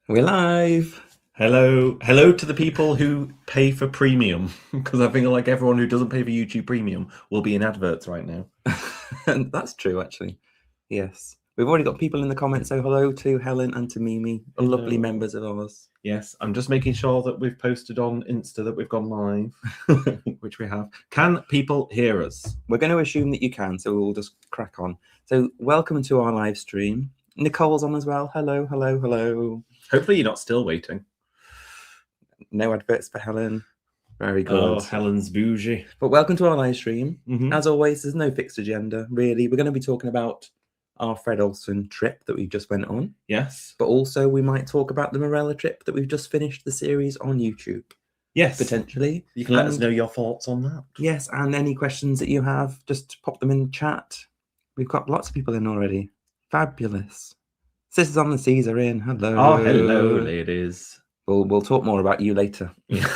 We're live. Hello to the people who pay for premium, because I feel like everyone who doesn't pay for YouTube Premium will be in adverts right now. And that's true, actually. Yes. We've already got people in the comments, so hello to Helen and to Mimi, lovely members of ours. Yes, I'm just making sure that we've posted on Insta that we've gone live, which we have. Can people hear us? We're going to assume that you can, so we'll just crack on. So welcome to our live stream. Nicole's on as well. Hello. Hopefully you're not still waiting. No adverts for Helen. Very good. Oh, Helen's bougie. But welcome to our live stream. As always, there's no fixed agenda, really. We're going to be talking about our Fred Olsen trip that we just went on. Yes. But also we might talk about the Mela trip that we've just finished the series on YouTube. Yes. Potentially. You can let us know your thoughts on that. Yes, and any questions that you have, just pop them in the chat. We've got lots of people in already. Fabulous. Sisters on the Seas are in. Hello. Oh, hello, ladies. We'll talk more about you later. Yeah.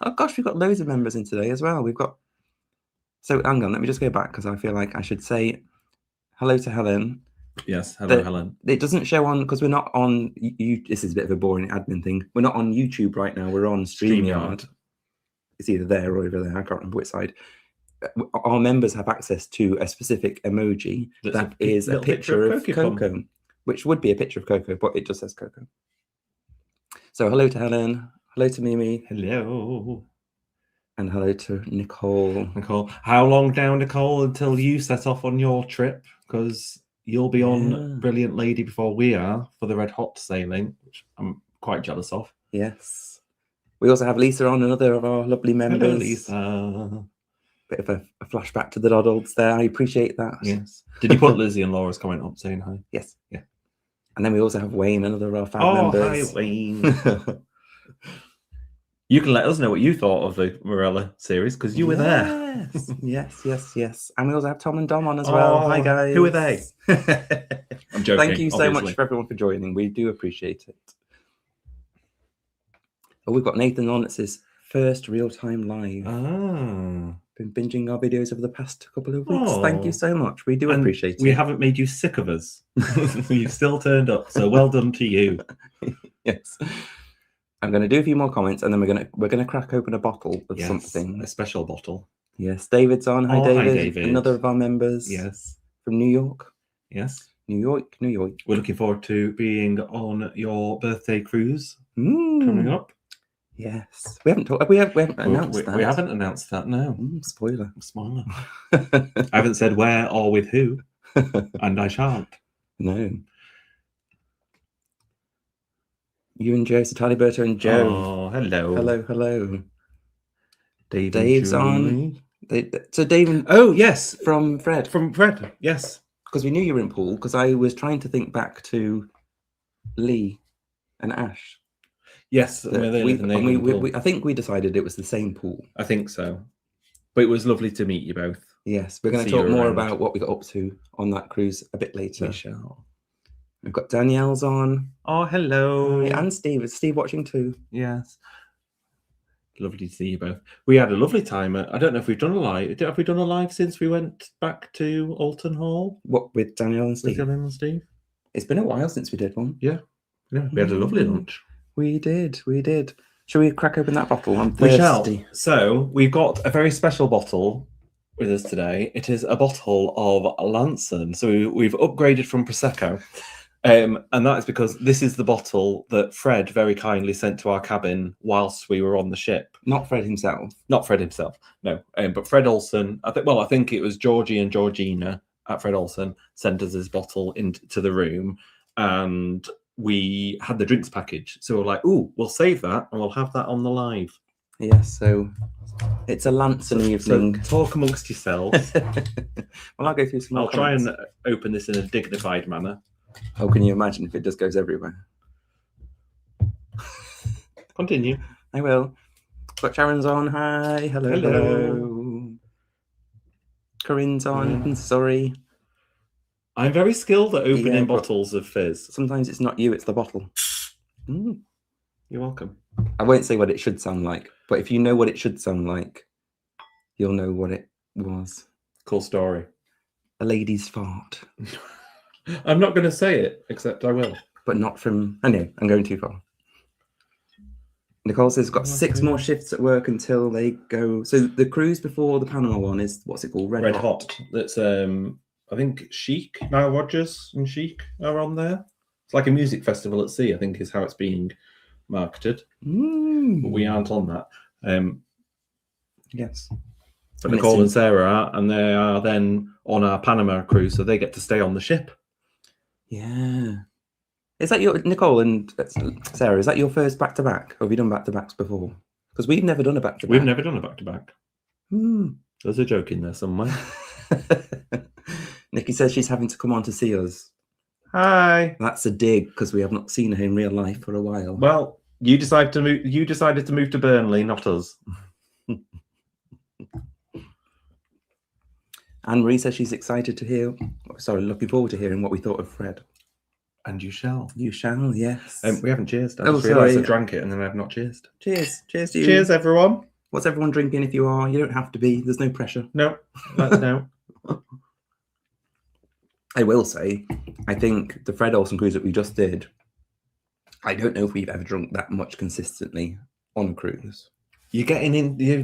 Oh gosh, we've got loads of members in today as well. So hang on, let me just go back because I feel like I should say hello to Helen. Yes, hello, Helen. It doesn't show on because we're not on you. This is a bit of a boring admin thing. We're not on YouTube right now. We're on StreamYard. It's either there or over there. I can't remember which side. Our members have access to a specific emoji that is a picture of Coco, which would be a picture of Coco, but it just says Coco. So hello to Helen. Hello to Mimi. Hello. And hello to Nicole. Nicole, how long now, Nicole, until you set off on your trip? Because you'll be on Brilliant Lady before we are for the Red Hot sailing, which I'm quite jealous of. Yes. We also have Lisa on, another of our lovely members. Hello, Lisa. Bit of a flashback to the Doddles there. I appreciate that. Yes. Did you put Lizzie and Laura's comment up saying hi? Yes. Yeah. And then we also have Wayne, another of our fan members. Hi, Wayne. You can let us know what you thought of the Morella series because you were there. Yes. And we also have Tom and Dom on as well. Hi, guys. Who are they? I'm joking. Thank you so much for everyone for joining. We do appreciate it. Oh, we've got Nathan on. It says first real-time live. Been binging our videos over the past couple of weeks. Thank you so much. We do appreciate it. We haven't made you sick of us. You've still turned up, so well done to you. Yes. I'm going to do a few more comments, and then we're going to crack open a bottle of something. A special bottle. Yes, David's on. Hi, David. Hi, David. Another of our members. Yes. From New York. Yes. New York. We're looking forward to being on your birthday cruise coming up. Yes. We haven't announced that. We haven't announced that, no. Spoiler. I haven't said where or with who, and I shan't. No. You and Joe, so Taliberto and Joe. Oh, hello. Hello. Dave's on. So Dave. Oh, yes. From Fred. Yes. Because we knew you were in pool, because I was trying to think back to Lee and Ash. Yes. I think we decided it was the same pool. I think so. But it was lovely to meet you both. Yes. We're going to talk more about what we got up to on that cruise a bit later. We shall. We've got Danielle's on. Oh, hello. And Steve. Is Steve watching too? Yes. Lovely to see you both. We had a lovely time. I don't know if we've done a live. Have we done a live since we went back to Alton Hall? What, with Danielle and Steve? It's been a while since we did one. Yeah. We had a lovely lunch. We did. Shall we crack open that bottle? I'm thirsty. We shall. thirsty. So we've got a very special bottle with us today. It is a bottle of Lanson. So we've upgraded from Prosecco. And that is because this is the bottle that Fred very kindly sent to our cabin whilst we were on the ship. Not Fred himself. No. But Fred Olsen, I think it was Georgie and Georgina at Fred Olsen sent us this bottle into the room, and we had the drinks package. So we're like, ooh, we'll save that and we'll have that on the live. Yes, so it's a Lanson evening. So talk amongst yourselves. Well, I'll go through some more comments. Try and open this in a dignified manner. How can you imagine if it just goes everywhere? Continue. I will. But Sharon's on. Hi. Hello. Corinne's on. Sorry. I'm very skilled at opening bottles of fizz. Sometimes it's not you, it's the bottle. You're welcome. I won't say what it should sound like, but if you know what it should sound like, you'll know what it was. Cool story. A lady's fart. I'm not going to say it, except I will. But not from. Anyway, I'm going too far. Nicole says got 6 more shifts at work until they go. So the cruise before the Panama one is what's it called? Red Hot. That's I think Chic, now Rogers and Chic are on there. It's like a music festival at sea, I think is how it's being marketed. But we aren't on that. Yes. But Nicole and Sarah are, and they are then on our Panama cruise, so they get to stay on the ship. Yeah. Is that your Nicole and Sarah? Is that your first back-to-back? Or have you done back-to-backs before? Because we've never done a back-to-back. We've never done a back-to-back. There's a joke in there somewhere. Nikki says she's having to come on to see us. Hi. That's a dig because we have not seen her in real life for a while. Well, you decided to move. You decided to move to Burnley, not us. Anne-Marie says she's excited to hear. Sorry, looking forward to hearing what we thought of Fred. And you shall. You shall, yes. We haven't cheersed. I Oh, just realised sorry. I drank it and then I have not cheersed. Cheers. Cheers to you. Cheers, everyone. What's everyone drinking if you are? You don't have to be. There's no pressure. No, that's no. I will say, I think the Fred Olsen cruise that we just did, I don't know if we've ever drunk that much consistently on a cruise. You're getting in. You're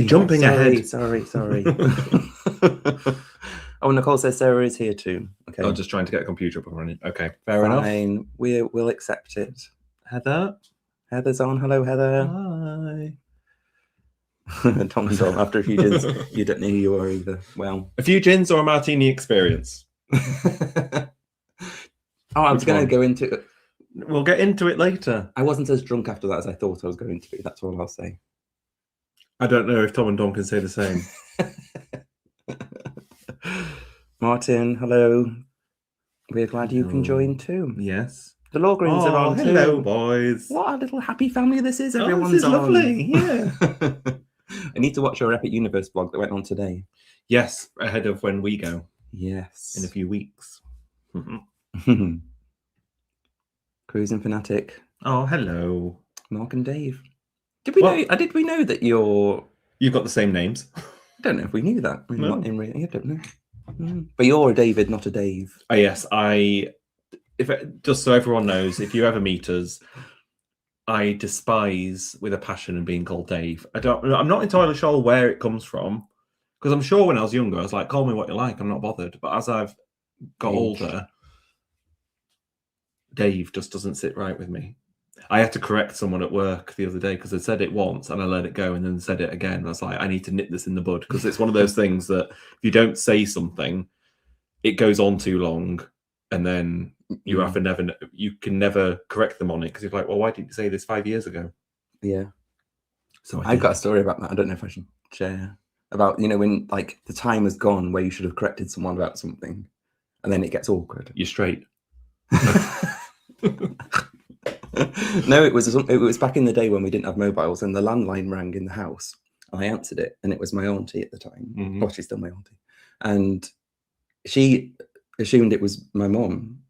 jumping ahead. Sorry. Oh, Nicole says Sarah is here too. Okay. I'm just trying to get a computer up and running. Okay, fair enough. Fine. We'll accept it. Heather. Heather's on. Hello, Heather. Hi. Tom and Tom, after a few gins, you don't know who you are either. Well, a few gins or a martini experience? I was going to go into it. We'll get into it later. I wasn't as drunk after that as I thought I was going to be. That's all I'll say. I don't know if Tom and Dom can say the same. Martin, hello. We're glad you can join too. Yes. The Lawgrens are on too. Hello, boys. What a little happy family this is. Everyone's this is on. lovely. Yeah. I need to watch your Epic Universe vlog that went on today. Yes, ahead of when we go. Yes. In a few weeks. Cruising Fanatic. Oh, hello. Mark and Dave. Did we know that you've got the same names? I don't know if we knew that. No. I don't know. But you're a David, not a Dave. Oh, yes. Just so everyone knows, if you ever meet us, I despise with a passion being called Dave. I'm not entirely sure where it comes from, because I'm sure when I was younger, I was like, call me what you like, I'm not bothered. But as I've got older, Dave just doesn't sit right with me. I had to correct someone at work the other day because I said it once and I let it go and then said it again. I was like, I need to nip this in the bud, because it's one of those things that if you don't say something, it goes on too long, and then you can never correct them on it, because you're like, well, why didn't you say this 5 years ago? Yeah. So I've got a story about that. I don't know if I should share. About, when like the time has gone where you should have corrected someone about something, and then it gets awkward. You're straight. No, it was back in the day when we didn't have mobiles and the landline rang in the house. I answered it, and it was my auntie at the time. Mm-hmm. Well, she's still my auntie, and she assumed it was my mom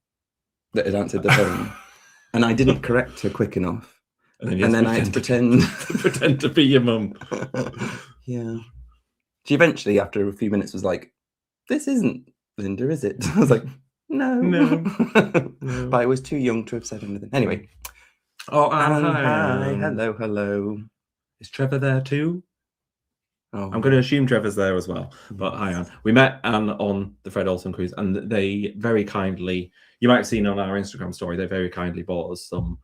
that had answered the phone, and I didn't correct her quick enough, and then I had to pretend to be your mum. Yeah. She eventually, after a few minutes, was like, "This isn't Linda, is it?" I was like, No. But I was too young to have said anything. Anyway. Oh, hi. Hello. Is Trevor there too? Oh. I'm going to assume Trevor's there as well. But hi, Anne. We met Anne on the Fred Olsen cruise, and they very kindly, you might have seen on our Instagram story, they very kindly bought us some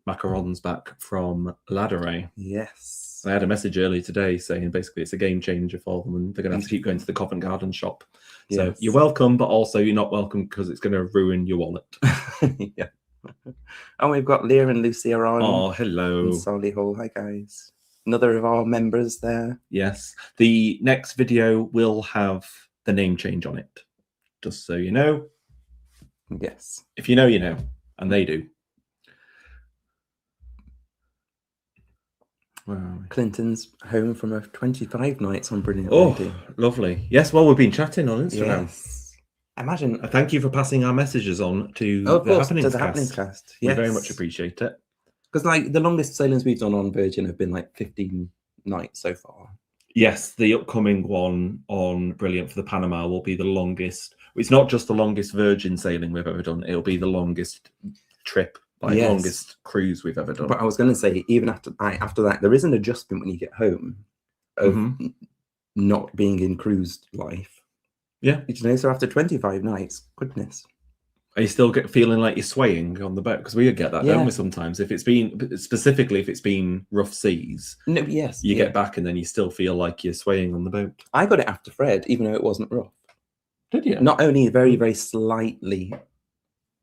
macarons back from Ladderay. Yes. I had a message earlier today saying basically it's a game changer for them, and they're going to have to keep going to the Covent Garden shop. Yes. So you're welcome, but also you're not welcome because it's going to ruin your wallet. Yeah. And we've got Leah and Lucy are on. Oh, hello. Solihull. Hi, guys. Another of our members there. Yes. The next video will have the name change on it, just so you know. Yes. If you know, you know. And they do. Wow. Clinton's home from a 25 nights on Brilliant Oh, Lady. Lovely. Yes, well, we've been chatting on Instagram. Yes. Imagine. Thank you for passing our messages on to the Happenings Cast. We Yes. very much appreciate it. Because like the longest sailings we've done on Virgin have been like 15 nights so far. Yes, the upcoming one on Brilliant for the Panama will be the longest It's not just the longest Virgin sailing we've ever done. It'll be the longest trip, like Yes. longest cruise we've ever done. But I was going to say, even after that, there is an adjustment when you get home of not being in cruise life. Yeah. You know, so after 25 nights, goodness. Are you still feeling like you're swaying on the boat? Because we get that, don't we, sometimes? If it's been rough seas, you get back and then you still feel like you're swaying on the boat. I got it after Fred, even though it wasn't rough. Did you? Not only very, very slightly,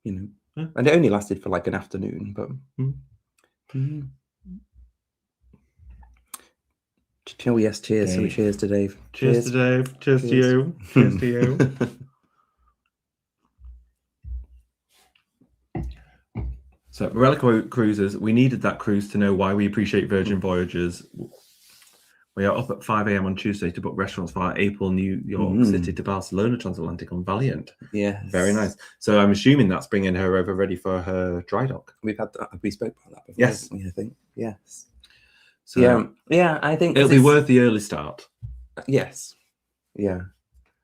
you know, and it only lasted for like an afternoon, but... Oh, yes, cheers. Okay. So cheers to Dave. Cheers to Dave. Cheers to you. Cheers to you. So, Morella Cruises, we needed that cruise to know why we appreciate Virgin Voyages. We are up at 5 a.m. on Tuesday to book restaurants via April, New York City to Barcelona, Transatlantic on Valiant. Yeah. Very nice. So I'm assuming that's bringing her over ready for her dry dock. We spoke about that before. Yes. I think. Yes. So yeah, I think it'll be worth the early start. Yes. Yeah.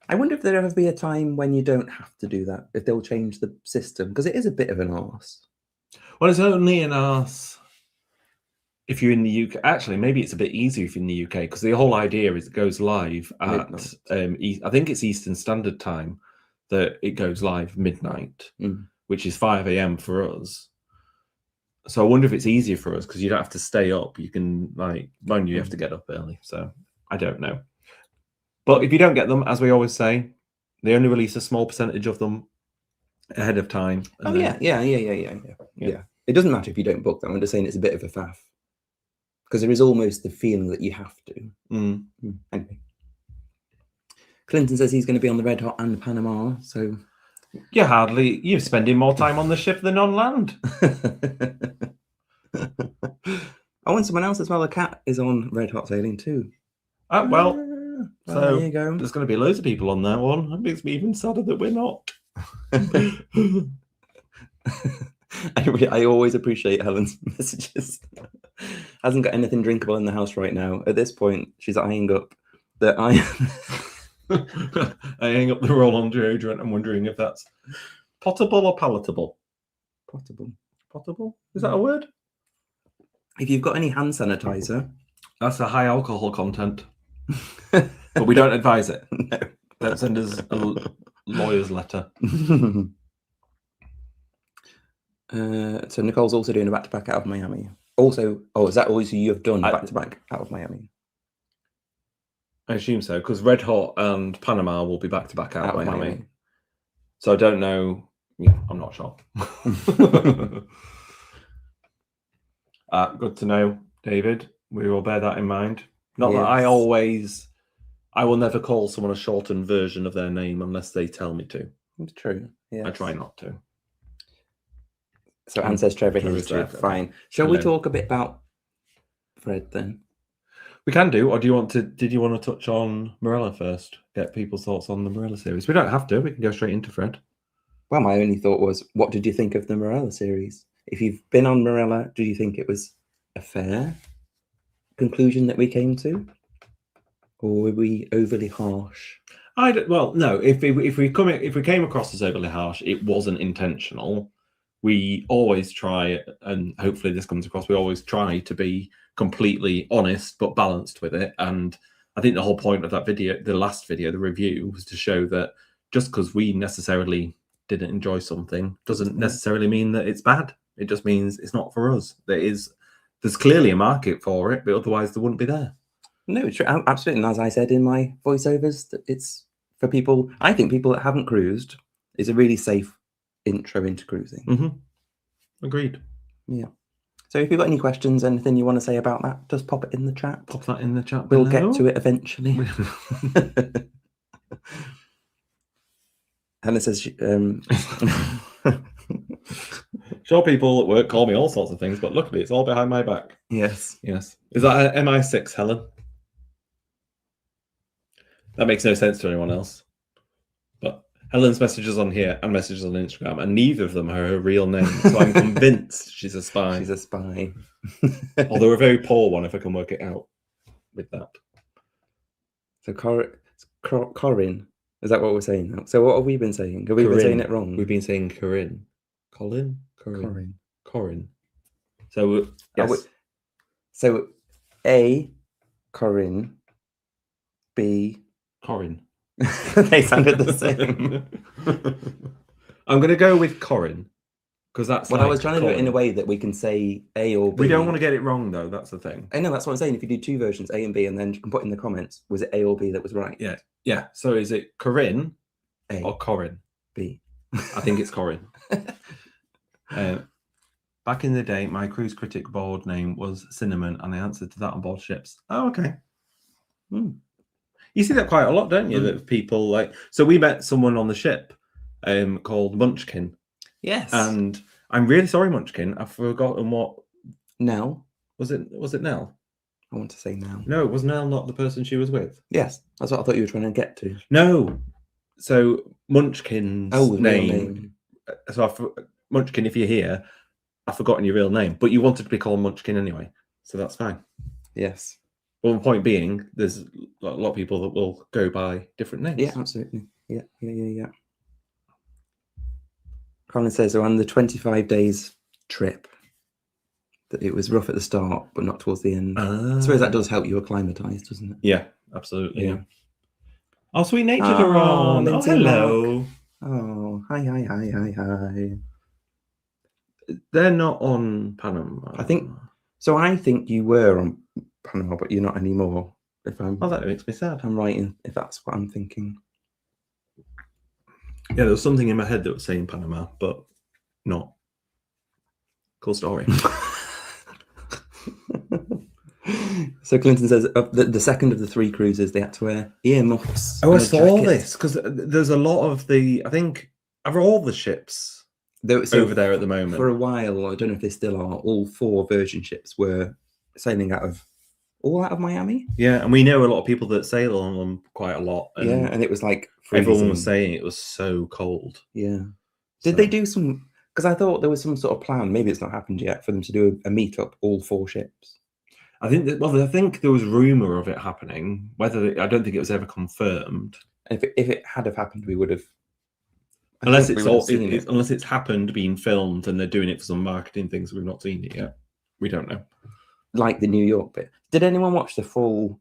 I wonder if there'll ever be a time when you don't have to do that, if they'll change the system, because it is a bit of an arse. Well, it's only an arse if you're in the UK. Actually, maybe it's a bit easier if you're in the UK, because the whole idea is it goes live at, I think it's Eastern Standard Time, that it goes live midnight, which is 5 a.m. for us. So I wonder if it's easier for us, because you don't have to stay up. You can, like, mind you have to get up early. So I don't know. But if you don't get them, as we always say, they only release a small percentage of them ahead of time. Oh, yeah. It doesn't matter if you don't book them. I'm just saying it's a bit of a faff, because there is almost the feeling that you have to. Anyway. Clinton says he's going to be on the Red Hot and Panama, so... You're spending more time on the ship than on land. Oh, and someone else as well, a cat is on Red Hot Sailing too. So there you go. There's going to be loads of people on that one. It makes me even sadder that we're not. I always appreciate Helen's messages. Hasn't got anything drinkable in the house right now. At this point, she's eyeing up that I hang up the roll-on deodorant. I'm wondering if that's potable or palatable. Potable? Is that a word? If you've got any hand sanitizer, that's a high alcohol content. But we don't advise it. No. Don't send us a lawyer's letter. So Nicole's also doing a back-to-back out of Miami. Also, is that always you have done back-to-back out of Miami? I assume so, because Red Hot and Panama will be back-to-back out of Miami. So I don't know. Yeah, I'm not sure. Good to know, David. We will bear that in mind. Not that I will never call someone a shortened version of their name unless they tell me to. It's true. Yeah. I try not to. So Anne says Trevor is fine. Shall we talk a bit about Fred then? We can do, or did you want to touch on Morella first? Get people's thoughts on the Morella series. We don't have to. We can go straight into Fred. Well, my only thought was, what did you think of the Morella series? If you've been on Morella, do you think it was a fair conclusion that we came to? Or were we overly harsh? No. If we came across as overly harsh, it wasn't intentional. We always try, and hopefully this comes across, we always try to be completely honest but balanced with it. And I think the whole point of that video, the last video, the review, was to show that just because we necessarily didn't enjoy something doesn't necessarily mean that it's bad. It just means it's not for us. There's clearly a market for it, but otherwise they wouldn't be there. No, it's true. Absolutely. And as I said in my voiceovers, it's for people, I think people that haven't cruised, is a really safe intro into cruising. Agreed. Yeah. So if you've got any questions, anything you want to say about that, just pop it in the chat. Pop that in the chat below. We'll get to it eventually. Hannah says, sure, people at work call me all sorts of things, but luckily it's all behind my back. Yes. Is that an MI6, Helen? That makes no sense to anyone else. But Helen's messages on here and messages on Instagram, and neither of them are her real name. So I'm convinced she's a spy. She's a spy. Although a very poor one, if I can work it out with that. So Corinne Is that what we're saying now? So what have we been saying? Have we been saying it wrong? We've been saying Corinne. Colin? Corinne. Corinne. So, yes. So, A, Corinne. B, Corinne. They sounded the same. I'm going to go with Corinne. Because that's I was trying to do it in a way that we can say A or B. We don't want to get it wrong, though. That's the thing. I know, that's what I'm saying. If you do two versions, A and B, and then you can put in the comments, was it A or B that was right? Yeah. Yeah. So is it Corinne A or Corinne? B. I think it's Corinne. Back in the day, my cruise critic board name was Cinnamon, and I answered to that on board ships. Oh, okay. You see that quite a lot, don't you? That people like. So we met someone on the ship called Munchkin. Yes. And I'm really sorry, Munchkin. I've forgotten what. Nell. Was it Nell? I want to say Nell. No, was Nell not the person she was with? Yes, that's what I thought you were trying to get to. No. So Munchkin's name. So Munchkin, if you're here, I've forgotten your real name, but you wanted to be called Munchkin anyway, so that's fine. Yes. Well, the point being, there's a lot of people that will go by different names. Yeah, absolutely. Yeah. Colin says so on the 25 days trip that it was rough at the start, but not towards the end. I suppose that does help you acclimatise, doesn't it? Yeah, absolutely. Yeah. Oh, Sweet Natured are on. Oh, hello. Oh, hi. They're not on Panama. I think you were on Panama, but you're not anymore. Oh, that makes me sad. I'm right if that's what I'm thinking. Yeah, there was something in my head that was saying Panama, but not. Cool story. So Clinton says the second of the 3 cruises they had to wear earmuffs. Oh, I saw this because there's a lot of I think of all the ships over there at the moment. For a while, I don't know if they still are, all 4 Virgin ships were sailing out of Miami. Yeah, and we know a lot of people that sail on them quite a lot. And and it was like freezing. Everyone was saying it was so cold. Yeah. Did they do some? Because I thought there was some sort of plan. Maybe it's not happened yet for them to do a meetup, all 4 ships. I think I think there was rumor of it happening. I don't think it was ever confirmed. And if it had have happened, we would have. Unless it's happened, being filmed, and they're doing it for some marketing things. We've not seen it yet. We don't know. Like the New York bit. Did anyone watch the full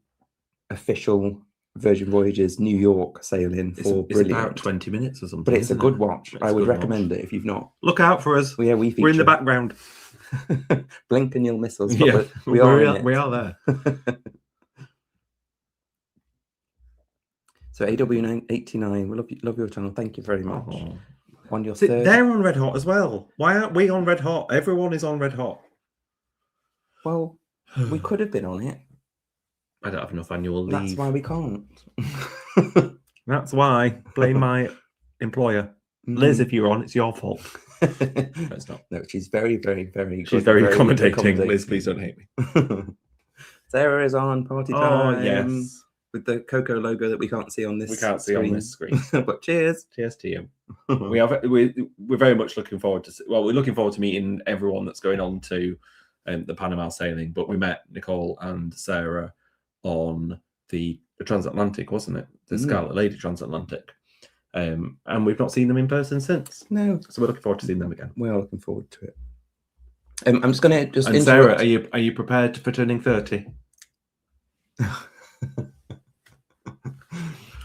official Virgin Voyages New York sailing? It's about 20 minutes or something. But it's a good watch. I would recommend it if you've not. Look out for us. Yeah, we're in the background. Blink and you'll miss us. Yeah, we are there. So AW89, we love your channel. Thank you very much. Oh. On your third... They're on Red Hot as well. Why aren't we on Red Hot? Everyone is on Red Hot. Well, we could have been on it. I don't have enough annual leave. That's why we can't. That's why. Blame my employer. Liz, if you're on, it's your fault. No, it's not. No, she's very, very, very good. She's very accommodating. Liz, please don't hate me. Sarah is on party time. Oh, yes. With the Coco logo that we can't see on this screen. We can't see on this screen. But cheers. Cheers to you. We're very much looking forward to... Well, we're looking forward to meeting everyone that's going on to the Panama sailing. But we met Nicole and Sarah on the Transatlantic, wasn't it? The Scarlet Lady Transatlantic. And we've not seen them in person since. No. So we're looking forward to seeing them again. We're looking forward to it. I'm just going to And Sarah, are you prepared for turning 30?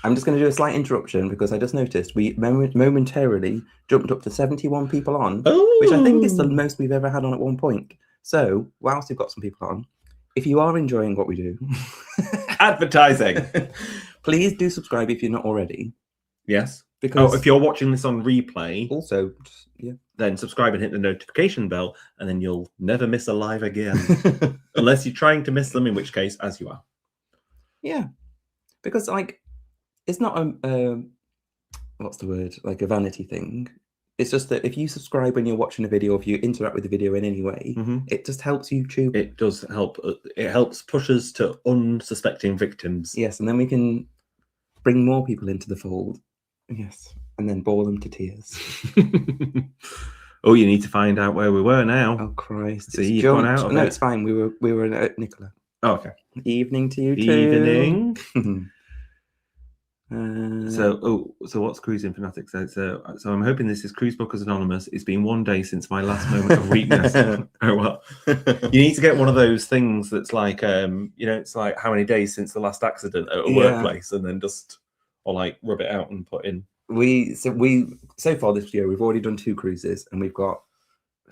I'm just going to do a slight interruption because I just noticed we momentarily jumped up to 71 people on, which I think is the most we've ever had on at one point. So whilst we've got some people on, if you are enjoying what we do, advertising, please do subscribe if you're not already. Yes. Because if you're watching this on replay, also, then subscribe and hit the notification bell, and then you'll never miss a live again, unless you're trying to miss them, in which case, as you are. Yeah, because it's not what's the word? Like a vanity thing. It's just that if you subscribe when you're watching a video, if you interact with the video in any way, it just helps YouTube. It does help. It helps push us to unsuspecting victims. Yes, and then we can bring more people into the fold. Yes, and then bore them to tears. Oh, you need to find out where we were now. Oh Christ! See, you've gone out of No, it's fine. We were at Nicola. Oh, okay. Evening to you too. Evening. So what's Cruising Fanatic said? So I'm hoping this is Cruise Bookers Anonymous. It's been 1 day since my last moment of weakness. Oh well. You need to get one of those things that's like it's like how many days since the last accident at a workplace, and then just like rub it out and put in. So far this year we've already done 2 cruises and we've got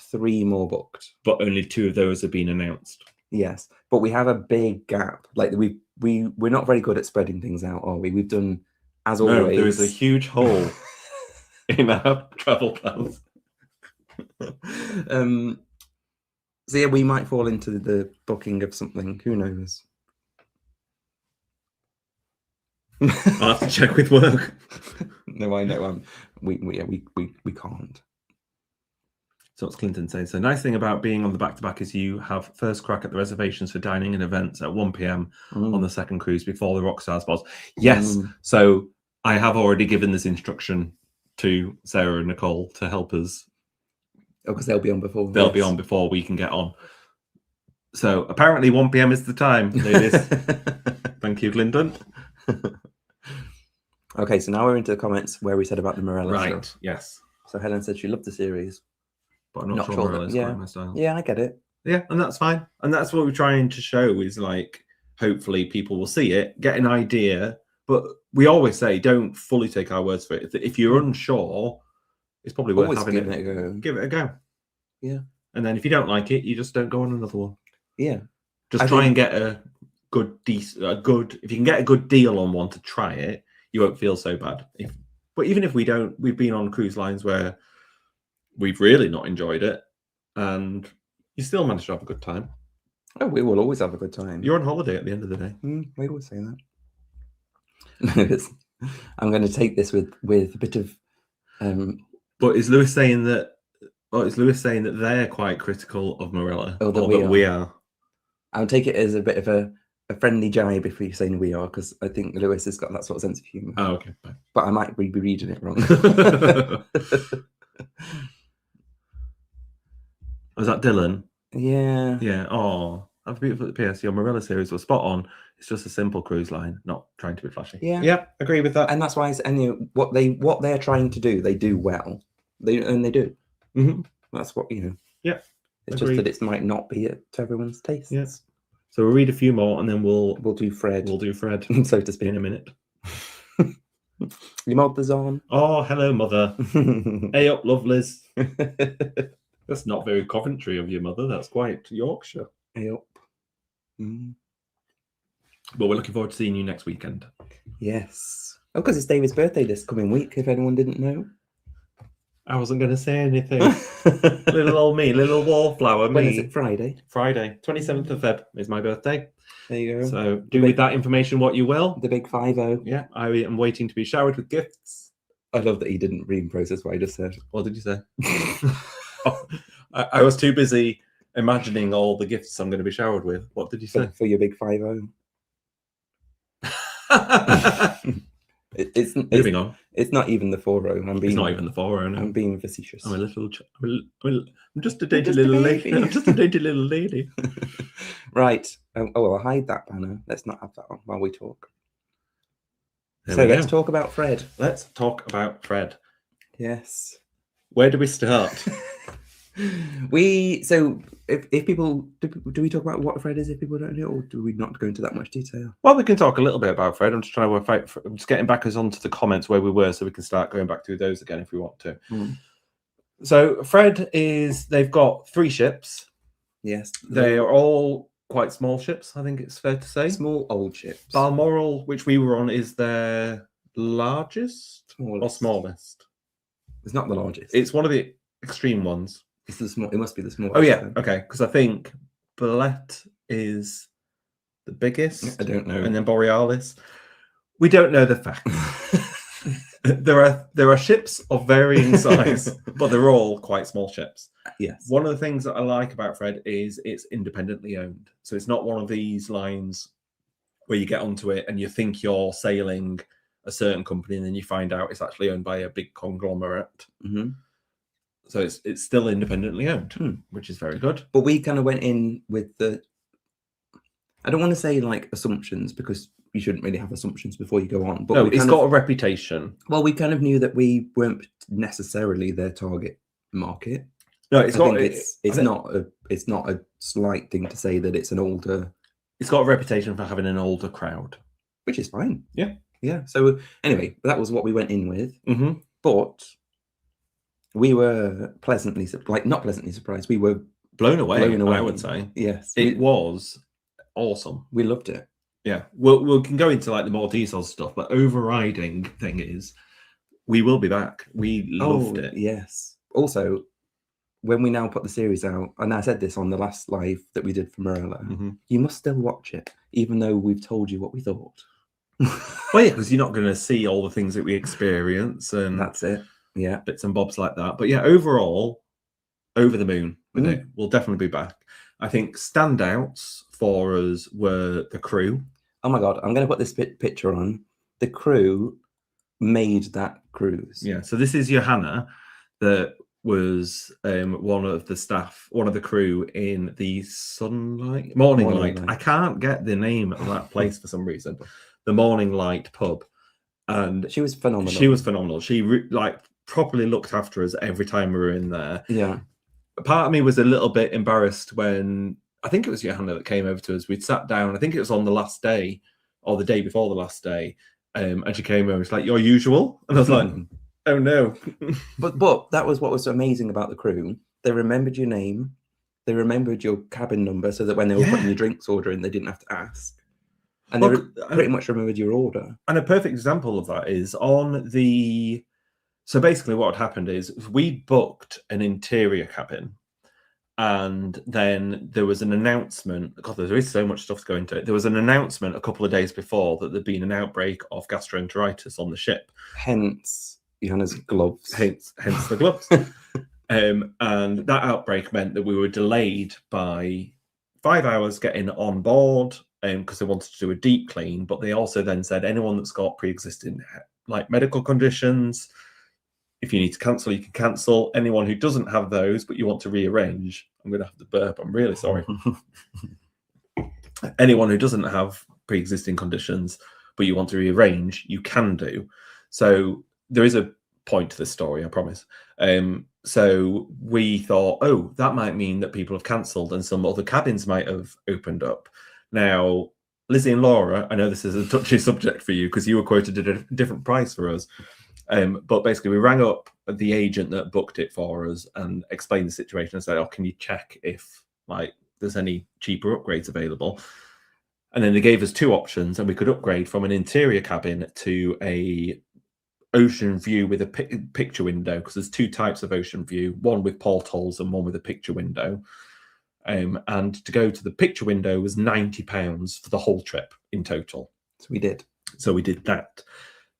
3 more booked. But only 2 of those have been announced. Yes, but we have a big gap. Like we're not very good at spreading things out, are we? We've done, as always. No, there is a huge hole in our travel plans. So yeah, we might fall into the booking of something. Who knows? I'll have to check with work. No, I know. We can't. So what's Clinton saying? So nice thing about being on the back-to-back is you have first crack at the reservations for dining and events at 1 p.m. on the second cruise before the Rockstar spots. Yes. So I have already given this instruction to Sarah and Nicole to help us. Oh, because they'll be on before. They'll be on before we can get on. So apparently 1 p.m. is the time, ladies. Thank you, Clinton. Okay, so now we're into the comments where we said about the Morella stuff. Yes. So Helen said she loved the series. But I'm not sure Morella's quite my style. Yeah, I get it. Yeah, and that's fine. And that's what we're trying to show is like, hopefully people will see it, get an idea. But we always say, don't fully take our words for it. If you're unsure, it's probably worth having it a go. Give it a go. Yeah. And then if you don't like it, you just don't go on another one. Yeah. Just try and get a good, if you can get a good deal on one to try it, you won't feel so bad. But even if we don't, we've been on cruise lines where we've really not enjoyed it, and you still manage to have a good time. Oh, we will always have a good time. You're on holiday at the end of the day. We always say that. I'm going to take this with a bit of. But is Lewis saying that? Or is Lewis saying that they're quite critical of Morella? Oh, that we are. I'll take it as a bit of a friendly jibe if you're saying we are, because I think Lewis has got that sort of sense of humour. Oh, okay. Fine. But I might be reading it wrong. Was that Dylan? Yeah. Yeah. Oh, that's beautiful. PS, your Morella series was spot on. It's just a simple cruise line, not trying to be flashy. Yeah. Yeah, agree with that. And that's why what they're trying to do, they do well. They do. Mm-hmm. That's what Yeah. It's just that it might not be to everyone's taste. Yes. So we'll read a few more and then we'll do Fred. We'll do Fred, so to speak, in a minute. Your mother's on. Oh, hello, mother. Hey up, lovelies. That's not very Coventry of your mother. That's quite Yorkshire. Hey up. Mm. But we're looking forward to seeing you next weekend. Yes. Oh, because it's David's birthday this coming week, if anyone didn't know. I wasn't going to say anything. Little old me, little wallflower me. When is it? Friday? Friday. 27th of Feb is my birthday. There you go. So do with that information what you will. The big 5-0. Yeah, I am waiting to be showered with gifts. I love that he didn't re-process what I just said. What did you say? I was too busy imagining all the gifts I'm going to be showered with. What did you say? For your big 5-0. Moving on. It's not even the 4-0. It's not even the 4-0. No. I'm being facetious. I'm just a dainty little lady. I'm just a dainty little lady. Right. Well, I'll hide that banner. Let's not have that on while we talk. Let's talk about Fred. Let's talk about Fred. Yes. Where do we start? If people do we talk about what Fred is if people don't know, or do we not go into that much detail? Well, we can talk a little bit about Fred. I'm just trying to work out. I'm just getting back us onto the comments where we were, so we can start going back through those again if we want to. So Fred they've got 3 ships. Yes, they are all quite small ships. I think it's fair to say small old ships. Balmoral, which we were on, is their largest or smallest. It's not the largest. It's one of the extreme ones. It's the small. It must be the smallest. Oh yeah, okay. Because I think Ballet is the biggest. I don't know. And then Borealis. We don't know the facts. There are ships of varying size, but they're all quite small ships. Yes. One of the things that I like about Fred is it's independently owned. So it's not one of these lines where you get onto it and you think you're sailing a certain company and then you find out it's actually owned by a big conglomerate. Mm-hmm. So it's still independently owned, which is very good. But we kind of went in with I don't want to say like assumptions, because you shouldn't really have assumptions before you go on. But No, we it's kind got of, a reputation. well, we kind of knew that we weren't necessarily their target market. No, it's I got. think it's not a slight thing to say that it's an older. It's got a reputation for having an older crowd, which is fine. Yeah. Yeah. So anyway, that was what we went in with. Mm-hmm. But we were pleasantly, not pleasantly surprised. We were blown away. Blown away. I would say. Yes, it was awesome. We loved it. Yeah. We can go into like the more detailed stuff, but overriding thing is we will be back. We loved it. Yes. Also, when we now put the series out, and I said this on the last live that we did for Mela, you must still watch it, even though we've told you what we thought. Well, yeah, because you're not going to see all the things that we experience, and that's it. Yeah, bits and bobs like that. But yeah, overall, over the moon with it. We'll definitely be back. I think standouts for us were the crew. Oh my God, I'm going to put this picture on. The crew made that cruise. Yeah, so this is Johanna, that was one of the staff, one of the crew in the Morning Light. I can't get the name of that place for some reason. The Morning Light pub, and she was phenomenal. She was phenomenal. She properly looked after us every time we were in there. Yeah. Part of me was a little bit embarrassed when I think it was Johanna that came over to us. We'd sat down. I think it was on the last day or the day before the last day, and she came over. It's like your usual, and I was like, oh no. but that was what was amazing about the crew. They remembered your name. They remembered your cabin number, so that when they were putting your drinks order in, they didn't have to ask. And they pretty much remembered your order. And a perfect example of that is on the... So basically what happened is we booked an interior cabin, and then there was an announcement. God, there is so much stuff to go into it. There was an announcement a couple of days before that there'd been an outbreak of gastroenteritis on the ship. Hence Johanna's gloves. Hence the gloves. And that outbreak meant that we were delayed by 5 hours getting on board, because they wanted to do a deep clean. But they also then said anyone that's got pre-existing medical conditions, if you need to cancel, you can cancel. Anyone who doesn't have those but you want to rearrange, I'm going to have to burp. I'm really sorry. Anyone who doesn't have pre-existing conditions but you want to rearrange, you can do. So there is a point to this story, I promise. So we thought, oh, that might mean that people have cancelled and some other cabins might have opened up. Now, Lizzie and Laura, I know this is a touchy subject for you because you were quoted at a different price for us. But basically, we rang up the agent that booked it for us and explained the situation and said, oh, can you check if there's any cheaper upgrades available? And then they gave us two options, and we could upgrade from an interior cabin to a ocean view with a picture window, because there's two types of ocean view, one with portholes and one with a picture window. And to go to the picture window was £90 for the whole trip in total. So we did that.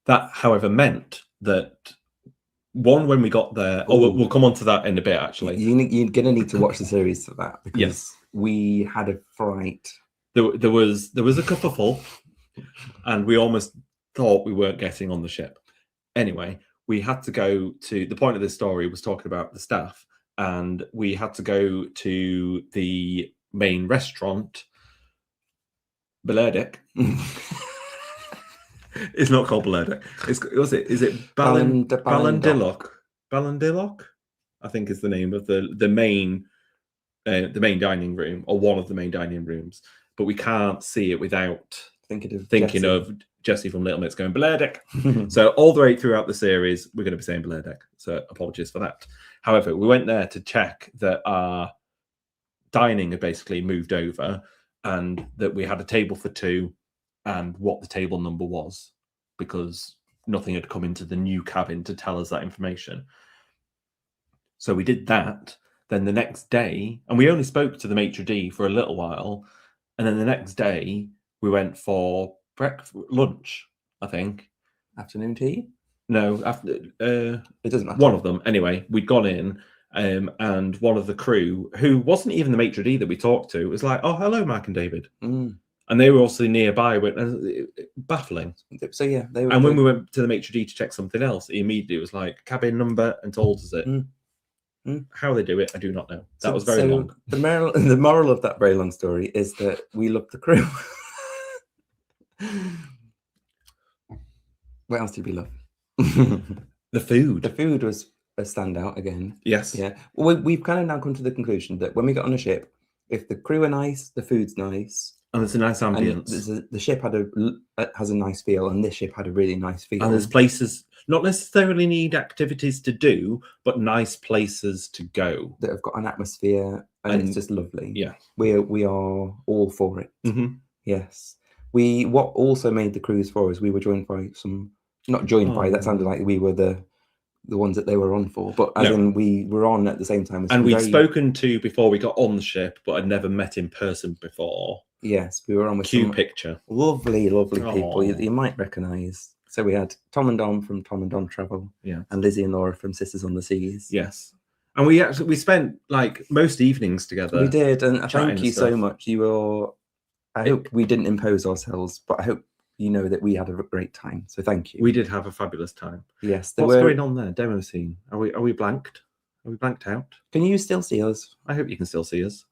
That, however, meant that when we got there, we'll come on to that in a bit, actually. You're going to need to watch the series for that, because we had a fright. There was a cupful, and we almost thought we weren't getting on the ship. Anyway, we had to go to... The point of this story was talking about the staff, and we had to go to the main restaurant, Belerdek. It's not called Belerdek. Is it Ballandilloch? Ballandilloch, I think is the name of the main dining room, or one of the main dining rooms. But we can't see it without thinking of Jesse from Little Mix going Belerdek. So all the way throughout the series, we're going to be saying Belerdek. So apologies for that. However, we went there to check that our dining had basically moved over, and that we had a table for two, and what the table number was, because nothing had come into the new cabin to tell us that information. So we did that. Then the next day, and we only spoke to the maitre d' for a little while, and then the next day we went for lunch, I think. Afternoon tea? No, after it doesn't matter. One of them. Anyway, we'd gone in, and one of the crew, who wasn't even the maitre d' that we talked to, was like, "Oh, hello, Mark and David." And they were also nearby, baffling. So yeah, they were. And when we went to the maitre d' to check something else, he immediately was like, cabin number, and told us it. How they do it, I do not know. That was very long. The moral of that very long story is that we loved the crew. What else did we love? The food. The food was a standout again. Yes. Yeah. Well, we've kind of now come to the conclusion that when we get on a ship, if the crew are nice, the food's nice, And there's a nice and ambience. the ship has a nice feel, and this ship had a really nice feel. And there's places not necessarily need activities to do, but nice places to go that have got an atmosphere, and it's just lovely. Yeah. We are all for it. Mm-hmm. Yes. What also made the cruise for us, we were joined by some, not joined by, that sounded like we were the ones that they were on for, but as in we were on at the same time as, and we'd spoken to before we got on the ship, but I'd never met in person before. Yes, we were on with Cute some picture. lovely people you might recognise. So we had Tom and Dom from Tom and Dom Travel, yeah, and Lizzie and Laura from Sisters on the Seas. Yes, and we spent like most evenings together. We did, and thank you so much. I hope we didn't impose ourselves, but I hope you know that we had a great time. So thank you. We did have a fabulous time. Yes. What's going on there? Demo scene. Are we blanked? Are we blanked out? Can you still see us? I hope you can still see us.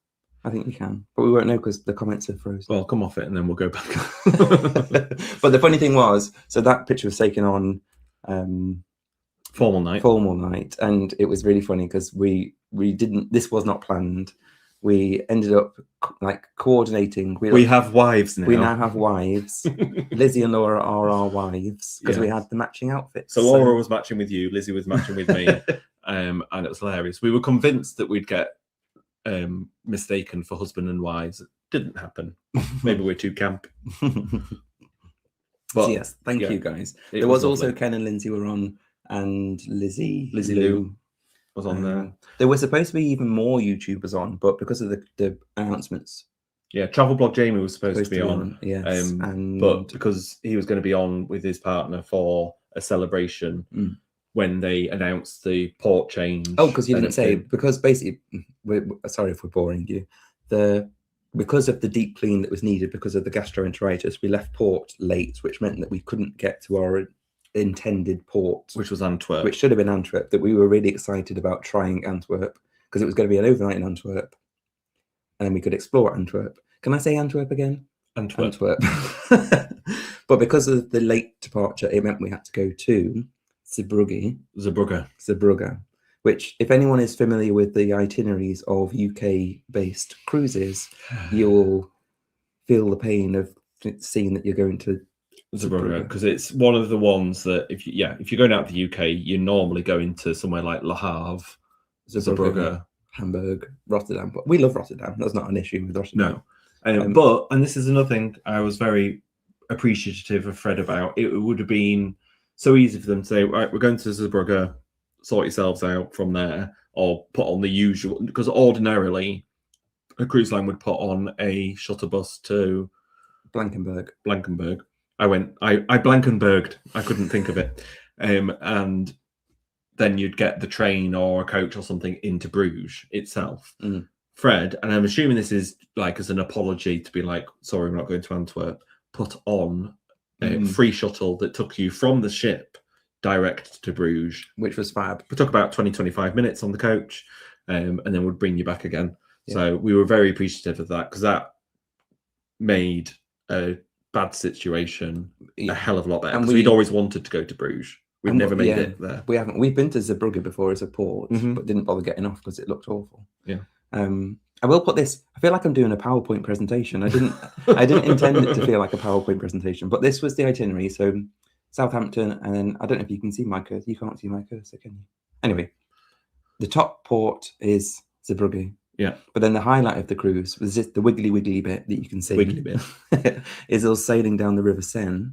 I think you can, but we won't know because the comments are frozen. Well, come off it and then we'll go back. But the funny thing was, so that picture was taken on formal night, and it was really funny because we didn't. This was not planned. We ended up like coordinating. We have wives now. We now have wives. Lizzie and Laura are our wives because we had the matching outfits. So Laura was matching with you, Lizzie was matching with me, and it was hilarious. We were convinced that we'd get mistaken for husband and wives. It didn't happen. Maybe we're too camp. But so yes, thank you guys. There was also Ken and Lindsay were on, and Lizzie Lou was on there. There were supposed to be even more YouTubers on, but because of the announcements. Yeah, Travel Blog Jamie was supposed to be on. Yes. But because he was going to be on with his partner for a celebration when they announced the port change. Oh, because you didn't say, because basically, sorry if we're boring you. Because of the deep clean that was needed because of the gastroenteritis, we left port late, which meant that we couldn't get to our intended port, which was Antwerp, which should have been Antwerp. That we were really excited about trying Antwerp because it was going to be an overnight in Antwerp, and then we could explore Antwerp. Can I say Antwerp again? Antwerp. But because of the late departure, it meant we had to go to Zeebrugge, which, if anyone is familiar with the itineraries of UK-based cruises, you'll feel the pain of seeing that you're going to Zeebrugge, because it's one of the ones that if you're going out to the UK, you're normally going to somewhere like Le Havre, Zeebrugge, Hamburg, Rotterdam. But we love Rotterdam. That's not an issue with Rotterdam. No, and this is another thing I was very appreciative of Fred about. It would have been so easy for them to say, right, we're going to Zeebrugge, sort yourselves out from there, or put on the usual, because ordinarily a cruise line would put on a shuttle bus to Blankenberg. I Blankenberged. I couldn't think of it. And then you'd get the train or a coach or something into Bruges itself. Fred, and I'm assuming this is like as an apology to be like, sorry, we're not going to Antwerp, put on a free shuttle that took you from the ship direct to Bruges, which was fab. We took about 20-25 minutes on the coach, and then would bring you back again. So we were very appreciative of that, because that made a bad situation a hell of a lot better, because we'd always wanted to go to Bruges. We've never made it there. We haven't. We've been to Zeebrugge before as a port, but didn't bother getting off because it looked awful. I will put this. I feel like I'm doing a PowerPoint presentation. I didn't intend it to feel like a PowerPoint presentation, but this was the itinerary. So Southampton, and then I don't know if you can see my cursor. You can't see my cursor, can you? Anyway, the top port is Zeebrugge. Yeah. But then the highlight of the cruise was just the wiggly bit that you can see. Wiggly bit. Is us sailing down the River Seine.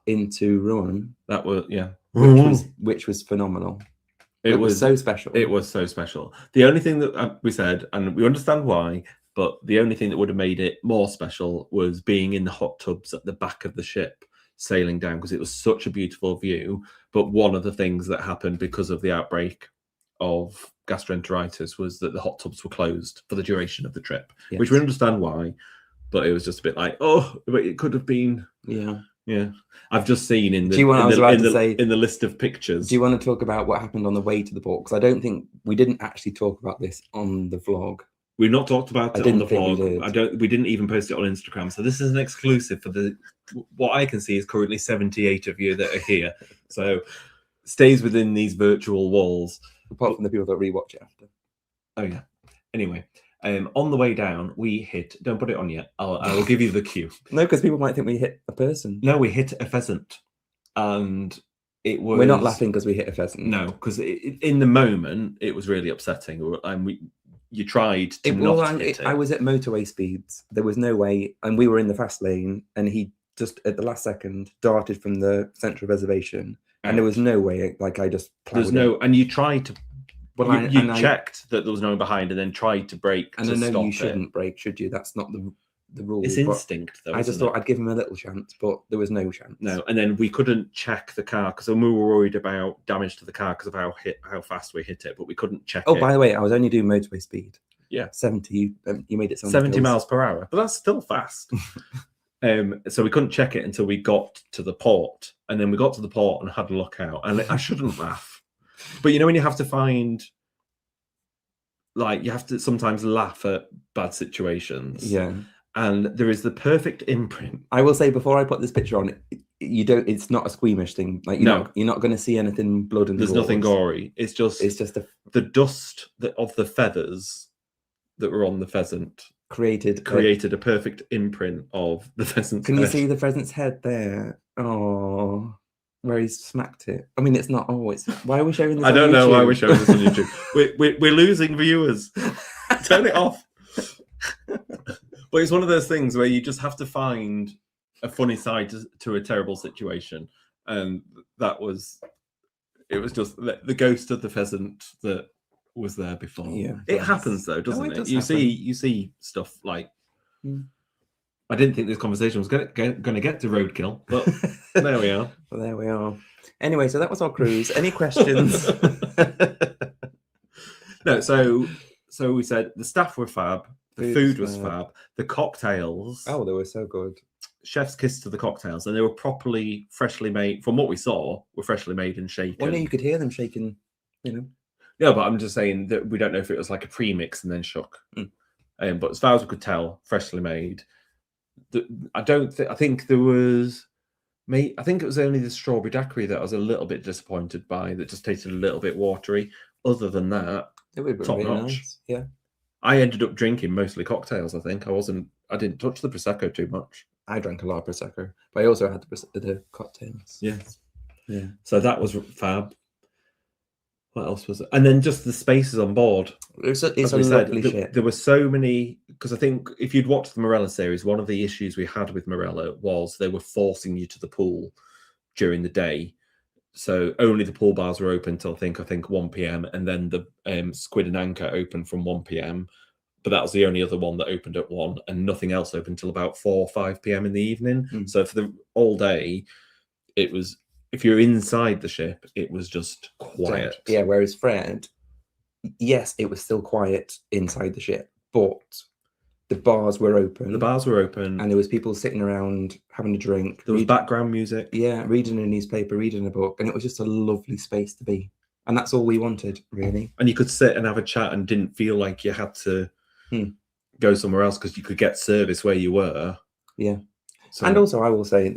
Into Rouen. That was which was phenomenal. It was so special. It was so special. The only thing that we said, and we understand why, but the only thing that would have made it more special was being in the hot tubs at the back of the ship, sailing down, because it was such a beautiful view. But one of the things that happened because of the outbreak of gastroenteritis was that the hot tubs were closed for the duration of the trip, which we understand why, but it was just a bit like, but it could have been. Yeah. I've just seen in the list of pictures. Do you want to talk about what happened on the way to the port? Because I don't think we didn't actually talk about this on the vlog. We've not talked about it on the think we vlog. did. We didn't even post it on Instagram. So this is an exclusive for what I can see is currently 78 of you that are here. So stays within these virtual walls. Apart from the people that rewatch it after. Oh yeah. Anyway, on the way down, we hit. Don't put it on yet. I will give you the cue. No, because people might think we hit a person. No, we hit a pheasant, and it was. We're not laughing because we hit a pheasant. No, because in the moment it was really upsetting, and you tried to hit it. I was at motorway speeds. There was no way, and we were in the fast lane, and he just at the last second darted from the central reservation, and there was no way. Like I just there's no, and you tried to. Well, you checked that there was no one behind, and then tried to brake. And I know you shouldn't brake, should you? That's not the rule. It's instinct, though. I just thought I'd give him a little chance, but there was no chance. No, and then we couldn't check the car because we were worried about damage to the car because of how fast we hit it, but we couldn't check. Oh, by the way, I was only doing motorway speed. Yeah, 70. You made it 70 miles per hour, but that's still fast. So we couldn't check it until we got to the port, and then we got to the port and had a look out. And I shouldn't laugh. But you know when you have to find, like, you have to sometimes laugh at bad situations. Yeah. And there is the perfect imprint. I will say before I put this picture on, you don't. It's not a squeamish thing. Like you're not going to see anything blood and there's nothing gory. It's just the dust of the feathers that were on the pheasant created a perfect imprint of the pheasant's Can you see the pheasant's head there? Oh. Where he's smacked it. I mean, it's not. Oh, it's. Why are we showing this? I don't know why we're showing this on YouTube. We're losing viewers. Turn it off. But it's one of those things where you just have to find a funny side to a terrible situation, and it was just the ghost of the pheasant that was there before. Yeah, it happens though, doesn't it? You see stuff like. I didn't think this conversation was going to get to roadkill, but there we are. Well, there we are. Anyway, so that was our cruise. Any questions? No, so we said the staff were fab, the food was fab, the cocktails. Oh, they were so good. Chef's kiss to the cocktails, and they were properly freshly made. From what we saw, were freshly made and shaken. Well, no, you could hear them shaking. You know. No, but I'm just saying that we don't know if it was like a premix and then shook. But as far as we could tell, freshly made. I think there was. I think it was only the strawberry daiquiri that I was a little bit disappointed by. That just tasted a little bit watery. Other than that, it would be top really notch. Nice. Yeah. I ended up drinking mostly cocktails. I think I didn't touch the prosecco too much. I drank a lot of prosecco, but I also had the cocktails. Yes. Yeah. So that was fab. What else was it? And then just the spaces on board. It's a lovely ship. There were so many, because I think if you'd watched the Morella series, one of the issues we had with Morella was they were forcing you to the pool during the day. So only the pool bars were open till I think 1 p.m. and then the Squid and Anchor opened from 1 p.m. But that was the only other one that opened at 1, and nothing else opened till about 4 or 5 p.m. in the evening. So for the all day, it was. If you're inside the ship, it was just quiet. Yeah, whereas Fred, yes, it was still quiet inside the ship, but the bars were open. The bars were open. And there was people sitting around having a drink. There was background music. Yeah, reading a newspaper, reading a book. And it was just a lovely space to be. And that's all we wanted, really. And you could sit and have a chat and didn't feel like you had to go somewhere else because you could get service where you were. Yeah. So, and also, I will say,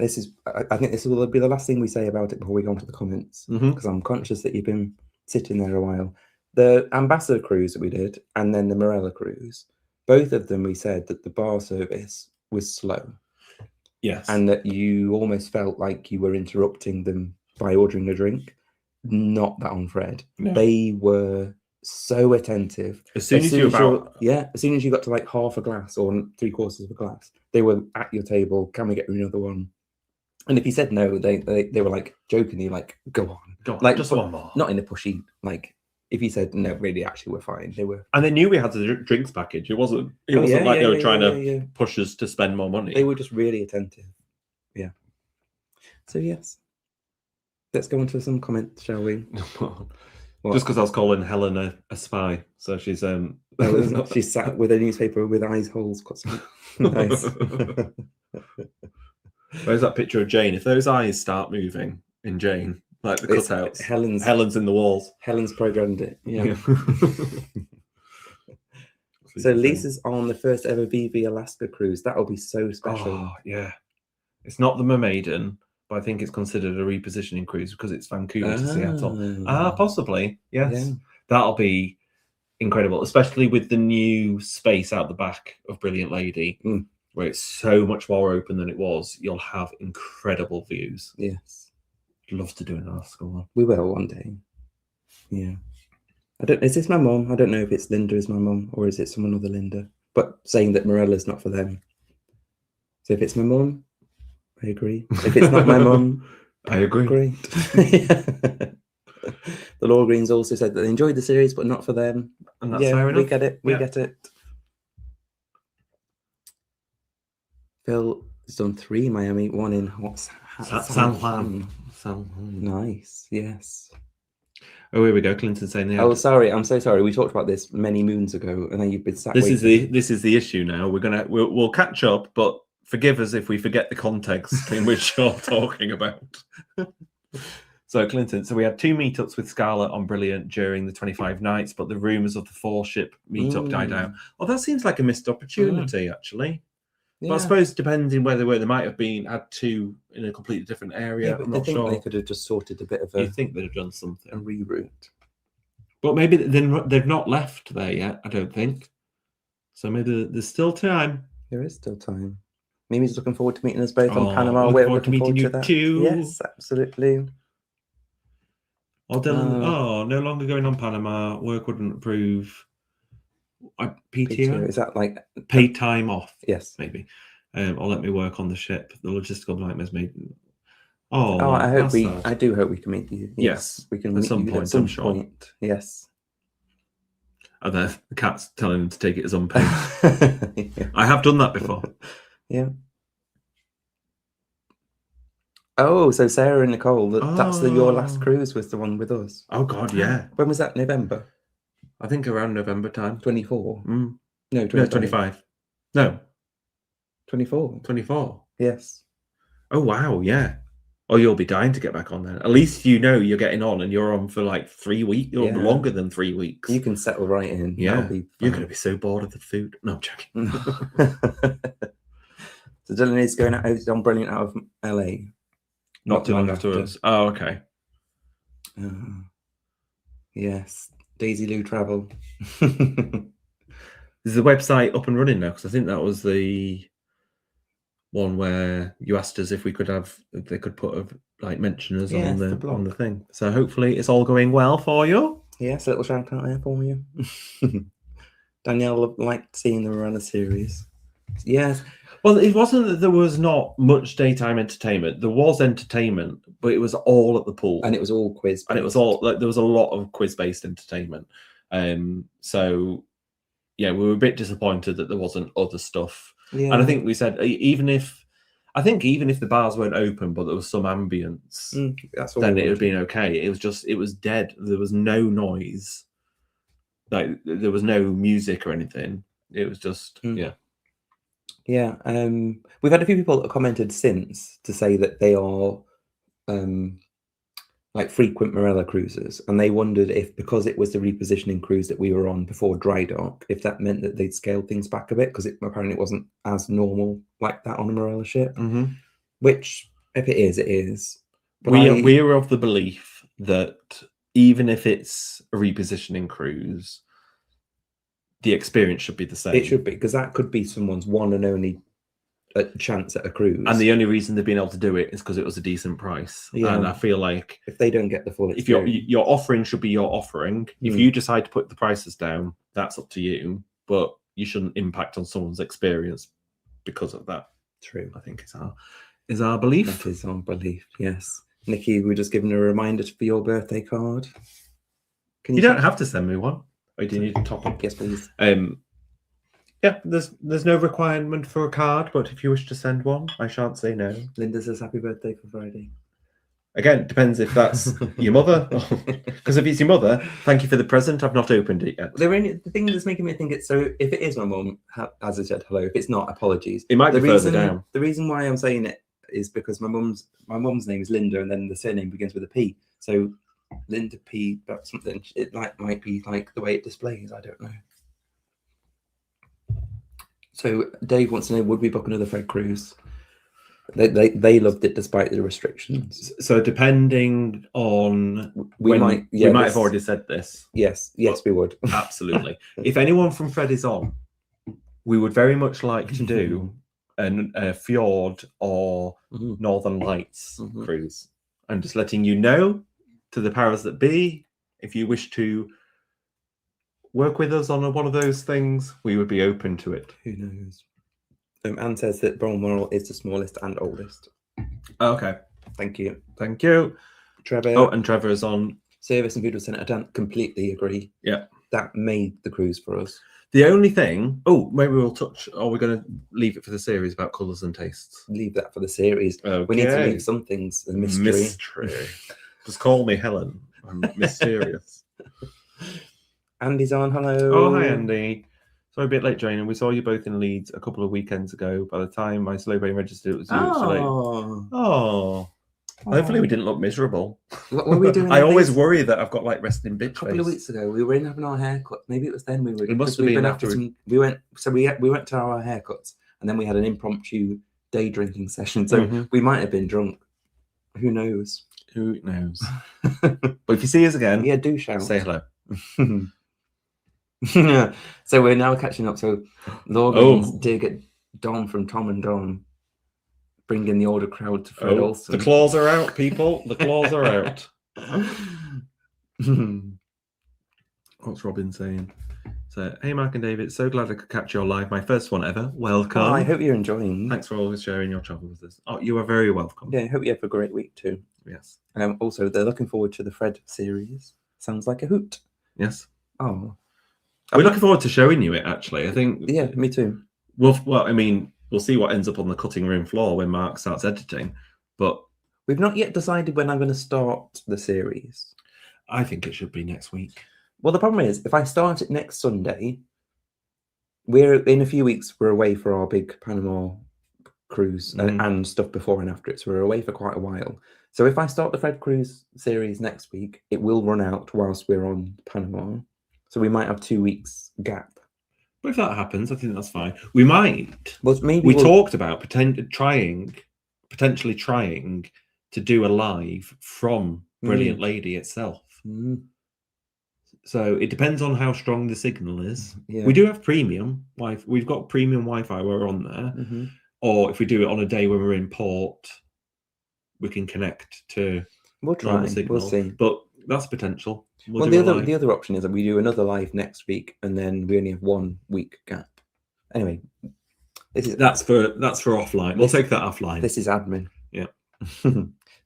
I think this will be the last thing we say about it before we go on to the comments, because I'm conscious that you've been sitting there a while. The Ambassador cruise that we did, and then the Morella cruise, both of them we said that the bar service was slow. Yes. And that you almost felt like you were interrupting them by ordering a drink. Not that on Fred. No. They were so attentive. As soon as you got to like half a glass or 3/4 of a glass, they were at your table. Can we get another one? And if you said no, they were like jokingly like, go on, like just one more. Not in a pushy like. If you said no, really, actually, we're fine. They were, and they knew we had the drinks package. It wasn't like they were trying to push us to spend more money. They were just really attentive. Yeah. So yes, let's go on to some comments, shall we? Just because I was calling Helen a spy, so she's she's sat with a newspaper with eyes holes. Nice. Where's that picture of Jane? If those eyes start moving in Jane, like the cutouts, Helen's in the walls. Helen's programmed it. Yeah. absolutely. So thing. Lisa's on the first ever VV Alaska cruise. That'll be so special. Oh, yeah. It's not the Mermaiden, but I think it's considered a repositioning cruise because it's Vancouver to Seattle. Possibly. Yes. Yeah. That'll be incredible, especially with the new space out the back of Brilliant Lady, where it's so much more open than it was. You'll have incredible views. Yes. Love to do an Alaska one. We will one day. Yeah. Is this my mum? I don't know if it's Linda is my mum or is it someone other Linda. But saying that Morella's not for them. So if it's my mum, I agree. If it's not my mum, I agree. Great. The Law Greens also said that they enjoyed the series, but not for them. And that's fair enough. We get it. We get it. Phil has done 3 Miami, 1 in San Juan. Nice. Yes. Oh, here we go. Clinton saying they Oh, sorry. I'm so sorry. We talked about this many moons ago, and then you've been sat. This is the issue now. We'll catch up, but forgive us if we forget the context in which you're talking about. So, Clinton, we had 2 meetups with Scarlett on Brilliant during the 25 nights, but the rumours of the 4-ship meetup died out. Oh, that seems like a missed opportunity, actually. Yeah. But I suppose depending where they were, they might have had 2 in a completely different area. Yeah, I'm not sure. They could have just sorted a bit of You think they'd have done something? A reroute. But maybe they've not left there yet, I don't think. So maybe there's still time. There is still time. Mimi's looking forward to meeting us both on Panama. We're looking forward to meeting you too. Yes, absolutely. Oh, Dylan, no longer going on Panama. Work wouldn't approve. PTO? Is that like paid time off? Yes. Maybe. Or let me work on the ship. The logistical nightmares made. I do hope we can meet you. Yes. We can at meet some you point. at some I'm sure. point. Yes. And the cat's telling him to take it as unpaid. Yeah. I have done that before. Yeah. Oh, so Sarah and Nicole, that's your last cruise was the one with us. Oh, God, yeah. When was that? November? I think around November time. 24? No, 25. No. 24? 24? Yes. Oh, wow, yeah. Oh, you'll be dying to get back on then. At least you know you're getting on and you're on for like 3 weeks or longer than 3 weeks. You can settle right in. Yeah. You're going to be so bored of the food. No, I'm joking. So Dylan is going out on Brilliant out of LA. Not too long afterwards. Oh, okay. Yes. Daisy Lou Travel. Is the website up and running now? Because I think that was the one where you asked us if they could put mention us on the thing. So hopefully it's all going well for you. Yes, a little shout out there for you. Danielle liked seeing the Morella series. Yes. Well, it wasn't that there was not much daytime entertainment. There was entertainment, but it was all at the pool. And it was all quiz. And it was all there was a lot of quiz-based entertainment. So yeah, we were a bit disappointed that there wasn't other stuff. Yeah. And I think we said even if the bars weren't open, but there was some ambience, then it would have been okay. It was dead. There was no noise. Like there was no music or anything. It was just Yeah, we've had a few people that commented since to say that they are like frequent Morella cruises, and they wondered if because it was the repositioning cruise that we were on before dry dock, if that meant that they'd scaled things back a bit because apparently it wasn't as normal like that on a Morella ship. Mm-hmm. Which, if it is, it is. But we are of the belief that even if it's a repositioning cruise, the experience should be the same. It should be, because that could be someone's one and only chance at a cruise. And the only reason they've been able to do it is because it was a decent price. Yeah. And I feel like if they don't get the full experience, if your offering should be your offering. If you decide to put the prices down, that's up to you. But you shouldn't impact on someone's experience because of that. True. I think is our belief. That is our belief, yes. Nikki, we're just giving a reminder for your birthday card. You don't have to send me one. Or do you need to top up? Yes, please. Yeah, there's no requirement for a card, but if you wish to send one, I shan't say no. Linda says happy birthday for Friday. Again, depends if that's your mother. Because if it's your mother, thank you for the present. I've not opened it yet. The thing that's making me think it's so. If it is my mum, as I said, hello. If it's not, apologies. It might be further down. The reason why I'm saying it is because my mum's name is Linda, and then the surname begins with a P. So Linda P. That's something. It might be like the way it displays. I don't know. So Dave wants to know, would we book another Fred cruise? They loved it despite the restrictions. So depending on We might have already said this. Yes, we would. Absolutely. If anyone from Fred is on, we would very much like to do a fjord or Northern Lights cruise. I'm just letting you know, to the powers that be, if you wish to work with us on one of those things, we would be open to it. Who knows? Anne says that Balmoral is the smallest and oldest. Okay. Thank you. Thank you. Trevor. Oh, and Trevor is on. Service and food was sent. I don't completely agree. Yeah. That made the cruise for us. The only thing... Oh, maybe we'll touch... Are we going to leave it for the series about colours and tastes? Leave that for the series. Okay. We need to leave some things a mystery. Mystery. Just call me Helen. I'm mysterious. Andy's on. Hello. Oh, hi, Andy. Sorry, a bit late, Jane, and we saw you both in Leeds a couple of weekends ago. By the time my slow brain registered, it was you. Oh. Hopefully we didn't look miserable. What were we doing? I always worry that I've got like resting bitch face. A couple of weeks ago, we were in having our haircut. Maybe it was then we were. It must have been after we went. So we went to our haircuts, and then we had an impromptu day drinking session. So we might have been drunk. Who knows? Who knows? But if you see us again, yeah, do shout. Say hello. Yeah. So we're now catching up. So Logan did get Dom from Tom and Dom, bringing the older crowd to Fred Olsen. The claws are out, people. The claws are out. What's Robin saying? So, hey, Mark and David, so glad I could catch your live. My first one ever. Welcome. Oh, I hope you're enjoying. Thanks for always sharing your travel with us. Oh, you are very welcome. Yeah, I hope you have a great week too. Yes. Also, they're looking forward to the Fred series. Sounds like a hoot. Yes. Oh. We're looking forward to showing you it, actually. I think. Yeah, me too. Well, I mean, we'll see what ends up on the cutting room floor when Mark starts editing. But we've not yet decided when I'm going to start the series. I think it should be next week. Well, the problem is, if I start it next Sunday, we're in a few weeks. We're away for our big Panama cruise and stuff before and after it. So we're away for quite a while. So if I start the Fred Cruise series next week, it will run out whilst we're on Panama. So we might have 2 weeks gap. But if that happens, I think that's fine. We might. Well, maybe we talked about potentially trying to do a live from Brilliant Lady itself. So it depends on how strong the signal is. Yeah. We do have premium Wi-Fi. We've got premium Wi-Fi where we're on there. Or if we do it on a day when we're in port, we can connect to normal signal. We'll see. But that's potential. Well, the other option is that we do another live next week, and then we only have 1 week gap. Anyway, that's for offline. We'll take that offline. This is admin. Yeah.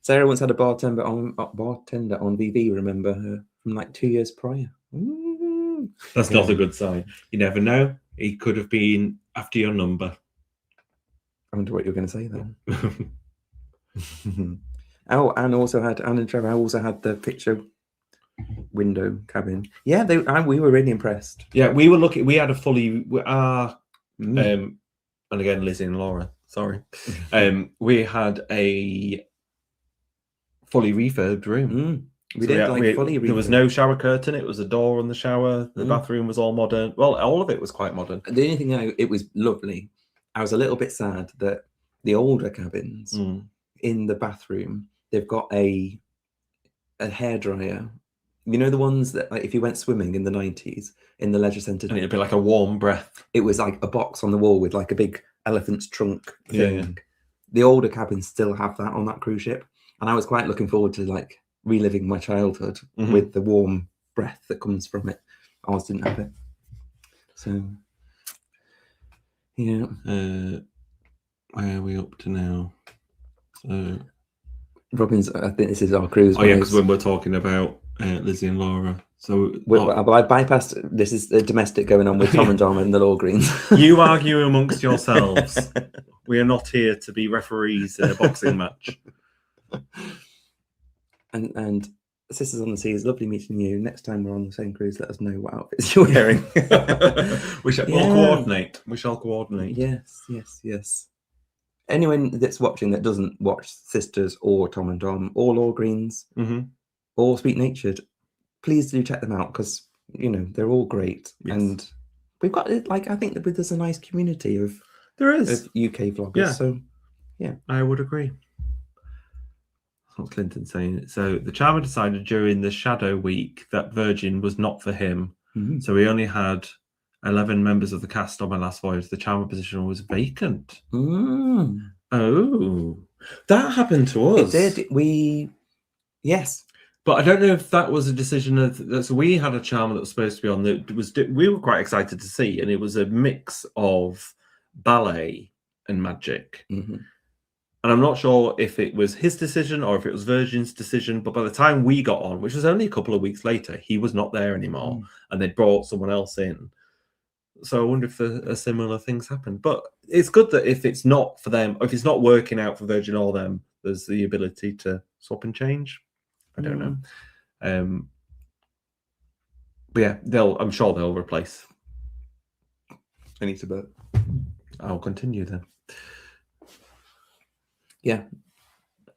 Sarah once had a bartender on VV. Remember her from like 2 years prior. That's not a good sign. You never know. He could have been after your number. I wonder what you're going to say then. Oh, and also had Anne and Trevor. I also had the picture window cabin. Yeah, we were really impressed. Yeah, we were looking. We had a fully and again, Lizzie and Laura. Sorry, we had a fully refurbed room. We did fully refurbed. There was no shower curtain. It was a door on the shower. The bathroom was all modern. Well, all of it was quite modern. The only thing it was lovely. I was a little bit sad that the older cabins in the bathroom, they've got a hairdryer. You know, the ones that, like, if you went swimming in the 90s in the leisure centre, and it'd be like a warm breath. It was like a box on the wall with like a big elephant's trunk thing. Yeah. The older cabins still have that on that cruise ship, and I was quite looking forward to like reliving my childhood with the warm breath that comes from it. Ours didn't have it, so yeah. Where are we up to now? So Robin's. I think this is our cruise. Oh yeah, because when we're talking about Lizzie and Laura. So I bypassed. This is the domestic going on with Tom and Dom and the Law Greens. You argue amongst yourselves. We are not here to be referees in a boxing match. And Sisters on the Sea, is lovely meeting you. Next time we're on the same cruise, let us know what outfits you're wearing. We'll coordinate. We shall coordinate. Yes. Anyone that's watching that doesn't watch Sisters or Tom and Dom or Law Greens or Sweet Natured, please do check them out, because they're all great. Yes. And we've got like I think that there's a nice community of There is. UK vloggers. Yeah. So I would agree. That's what Clinton's saying. So the charmer decided during the shadow week that Virgin was not for him. mhm. So we only had 11 members of the cast on my last voyage. The charmer position was vacant. Oh, that happened to us. It did. Yes. But I don't know if that was a decision of. So we had a charmer that was supposed to be on. That was we were quite excited to see, and it was a mix of ballet and magic. Mm-hmm. And I'm not sure if it was his decision or if it was Virgin's decision. But by the time we got on, which was only a couple of weeks later, he was not there anymore, and they brought someone else in. So I wonder if a similar things happened. But it's good that if it's not for them, or if it's not working out for Virgin or them, there's the ability to swap and change. I don't know. But yeah, I'm sure they'll replace. I need to burp. I'll continue then. Yeah.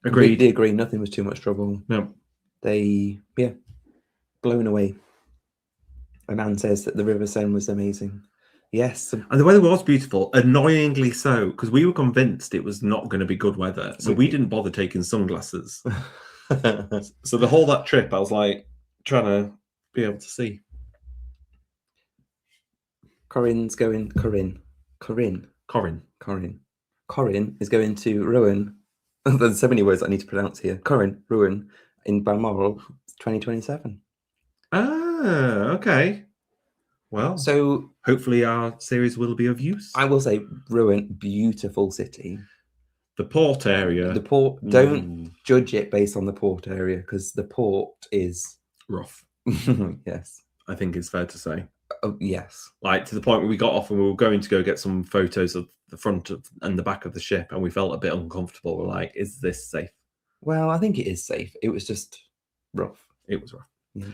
Agreed. They agree. Nothing was too much trouble. No. They, blown away. And Anne says that the River Seine was amazing. Yes. And the weather was beautiful, annoyingly so, because we were convinced it was not going to be good weather. So we didn't bother taking sunglasses. So the whole that trip, I was like trying to be able to see. Corinne is going to Rouen. There's so many words I need to pronounce here. Rouen in Balmoral 2027. Ah, okay. Well, so hopefully our series will be of use. I will say Rouen, beautiful city. The port area. The port, don't judge it based on the port area, because the port is rough. Yes. I think it's fair to say. Oh, yes. Like to the point where we got off and we were going to go get some photos of the front and the back of the ship, and we felt a bit uncomfortable. We're like, is this safe? Well, I think it is safe. It was just rough. It was rough. Yeah.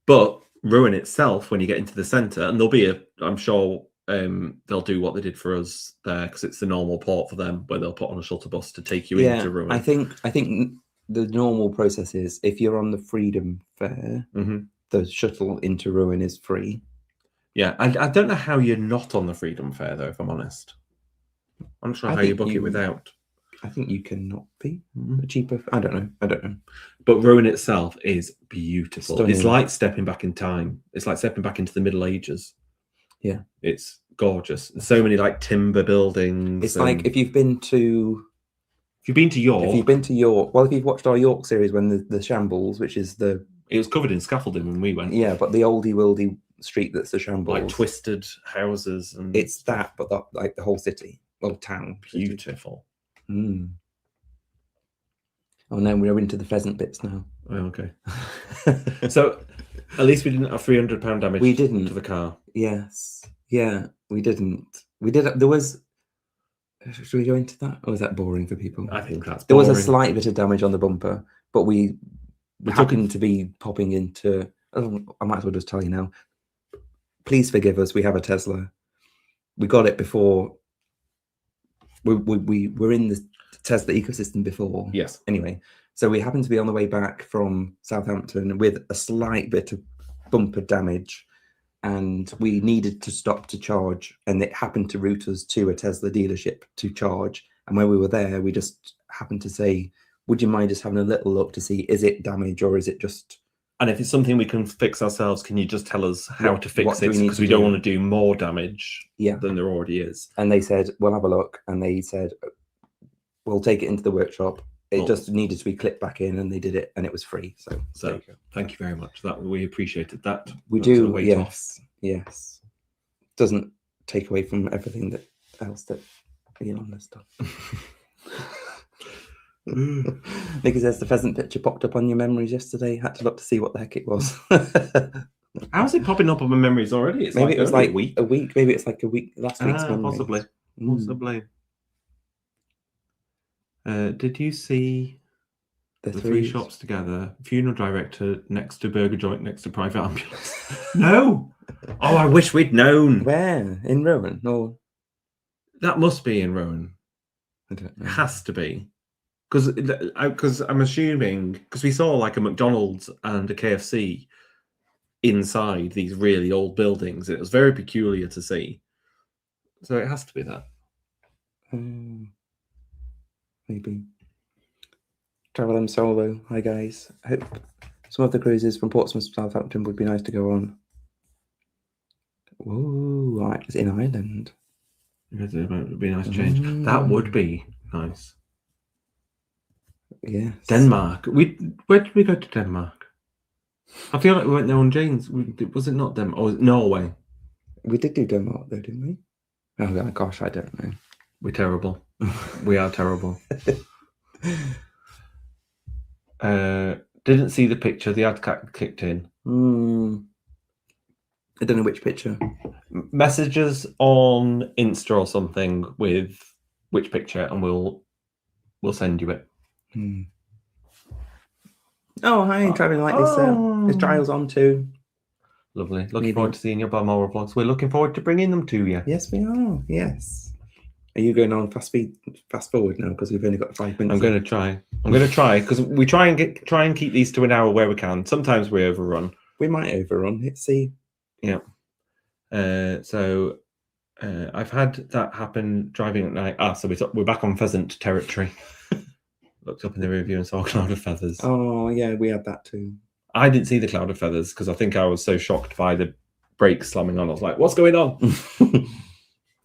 But Rouen itself, when you get into the centre, and there'll be I'm sure they'll do what they did for us there, because it's the normal port for them, where they'll put on a shuttle bus to take you into Rouen. I think the normal process is if you're on the Freedom Fair, the shuttle into Rouen is free. Yeah, I don't know how you're not on the Freedom Fair though, if I'm honest. I'm not sure how you book it without. I think you cannot be cheaper. I don't know. But Rouen itself is beautiful. Stunning. It's like stepping back in time. It's like stepping back into the Middle Ages. Yeah, it's gorgeous. There's so many like timber buildings. It's like if you've been to York. Well, if you've watched our York series, when the Shambles, which is it was covered in scaffolding when we went. Yeah, but the oldie wildy street that's the Shambles, like twisted houses, and it's that, but like the whole city, town, beautiful. Oh no, we're into the pheasant bits now. Oh, okay. So at least we didn't have £300 damage. We didn't to the car. Yes. Yeah, we didn't. We did. There was. Should we go into that, or is that boring for people? I think that's. There boring. was a slight bit of damage on the bumper, but we happened to be popping into. Oh, I might as well just tell you now. Please forgive us. We have a Tesla. We got it before. We were in the Tesla ecosystem before. Yes. Anyway, so we happened to be on the way back from Southampton with a slight bit of bumper damage, and we needed to stop to charge, and it happened to route us to a Tesla dealership to charge. And when we were there, we just happened to say, would you mind just having a little look to see, is it damage or is it just... And if it's something we can fix ourselves, can you just tell us how to fix it? Because we don't want to do more damage than there already is. And they said, we'll have a look. And they said, we'll take it into the workshop. It just needed to be clipped back in, and they did it, and it was free. So thank you very much. That we appreciated that. We do. Yes. Doesn't take away from everything else that Elon has done. Nicky says the pheasant picture popped up on your memories yesterday. Had to look to see what the heck it was. How's it popping up on my memories already? It's maybe it was like a week. Maybe it's like a week. Last week's memory. Possibly. Did you see the three shops together? Funeral director next to burger joint next to private ambulance. No. Oh, I wish we'd known. Where? In Rouen? Or that must be in Rouen. I don't know. It has to be. Because I'm assuming, because we saw like a McDonald's and a KFC inside these really old buildings. It was very peculiar to see. So it has to be that. Maybe. Traveling solo. Hi guys. I hope some of the cruises from Portsmouth to Southampton would be nice to go on. Ooh, right, it's in Ireland. It would be a nice change. That would be nice. Yes. Denmark. Where did we go to Denmark? I feel like we went there on Jane's. Was it not Denmark? Or Norway? We did do Denmark though, didn't we? Oh my gosh, I don't know. We're terrible. We are terrible. Didn't see the picture. The ad kicked in. I don't know which picture. Messages on Insta or something with which picture, and we'll send you it. Oh, hi, traveling like this. There's Giles on too. Lovely. Looking forward to seeing your Balmoral vlogs. We're looking forward to bringing them to you. Yes, we are. Yes. Are you going on fast forward now because we've only got 5 minutes? I'm going to try. Because we try and keep these to an hour where we can. Sometimes we overrun. We might overrun. Let's see. Yeah. So I've had that happen driving at night. So we're back on pheasant territory. Looked up in the review and saw a cloud of feathers. Oh yeah, we had that too. I didn't see the cloud of feathers because I think I was so shocked by the brakes slamming on. I was like, "What's going on?"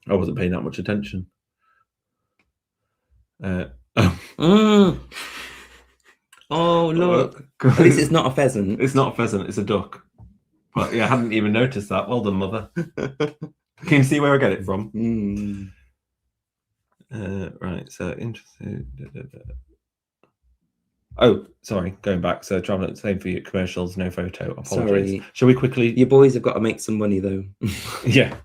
I wasn't paying that much attention. Oh look! At least it's not a pheasant. It's not a pheasant. It's a duck. But yeah, I hadn't even noticed that. Well done, mother. Can you see where I get it from? Right. So interesting. Oh, sorry. Going back. So traveling, same for you. Commercials, no photo. Apologies. Sorry. Shall we quickly? You boys have got to make some money though. Yeah.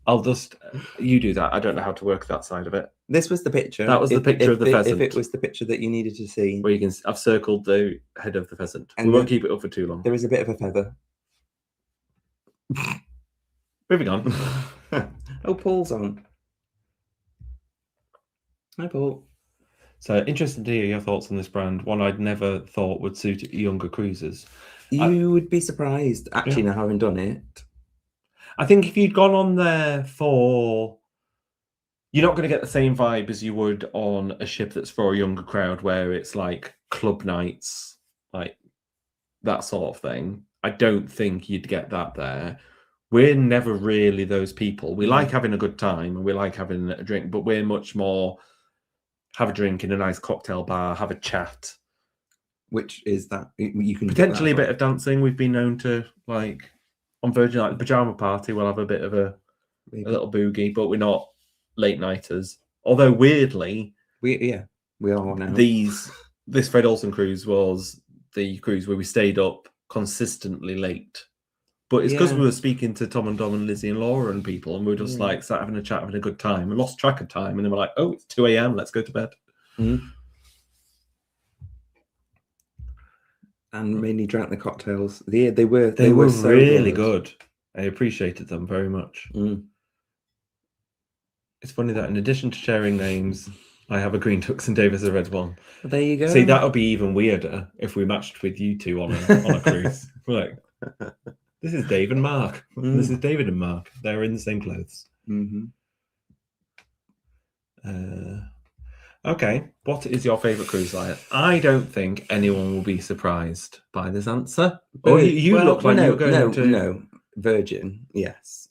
I'll just. You do that. I don't know how to work that side of it. This was the picture. That was the picture of the pheasant. If it was the picture that you needed to see, where you can. I've circled the head of the pheasant. And we won't keep it up for too long. There is a bit of a feather. Moving on. Oh, Paul's on. Hi, Paul. So interested to hear your thoughts on this brand. One I'd never thought would suit younger cruisers. You would be surprised, actually, now having done it. I think if you'd gone on there for... You're not going to get the same vibe as you would on a ship that's for a younger crowd, where it's like club nights, like that sort of thing. I don't think you'd get that there. We're never really those people. We like having a good time and we like having a drink, but we're much more have a drink in a nice cocktail bar, have a chat. Which is that you can potentially a bit of dancing. We've been known to, like, on Virgin, like the pajama party, we'll have a bit of a little boogie, but we're not late nighters. Although weirdly, we are now. This Fred Olsen cruise was the cruise where we stayed up consistently late. But it's because we were speaking to Tom and Dom and Lizzie and Laura and people, and we were just like sat having a chat, having a good time, and lost track of time. And then we're like, oh, it's 2 a.m. Let's go to bed. And mainly drank the cocktails. They were so really good. I appreciated them very much. It's funny that in addition to sharing names, I have a green tux and Dave has a red one. There you go. See, that would be even weirder if we matched with you two on a cruise. We're like, this is Dave and Mark. This is David and Mark. They're in the same clothes. Okay, what is your favourite cruise line? I don't think anyone will be surprised by this answer. Or you look like you're going to... No, Virgin, yes.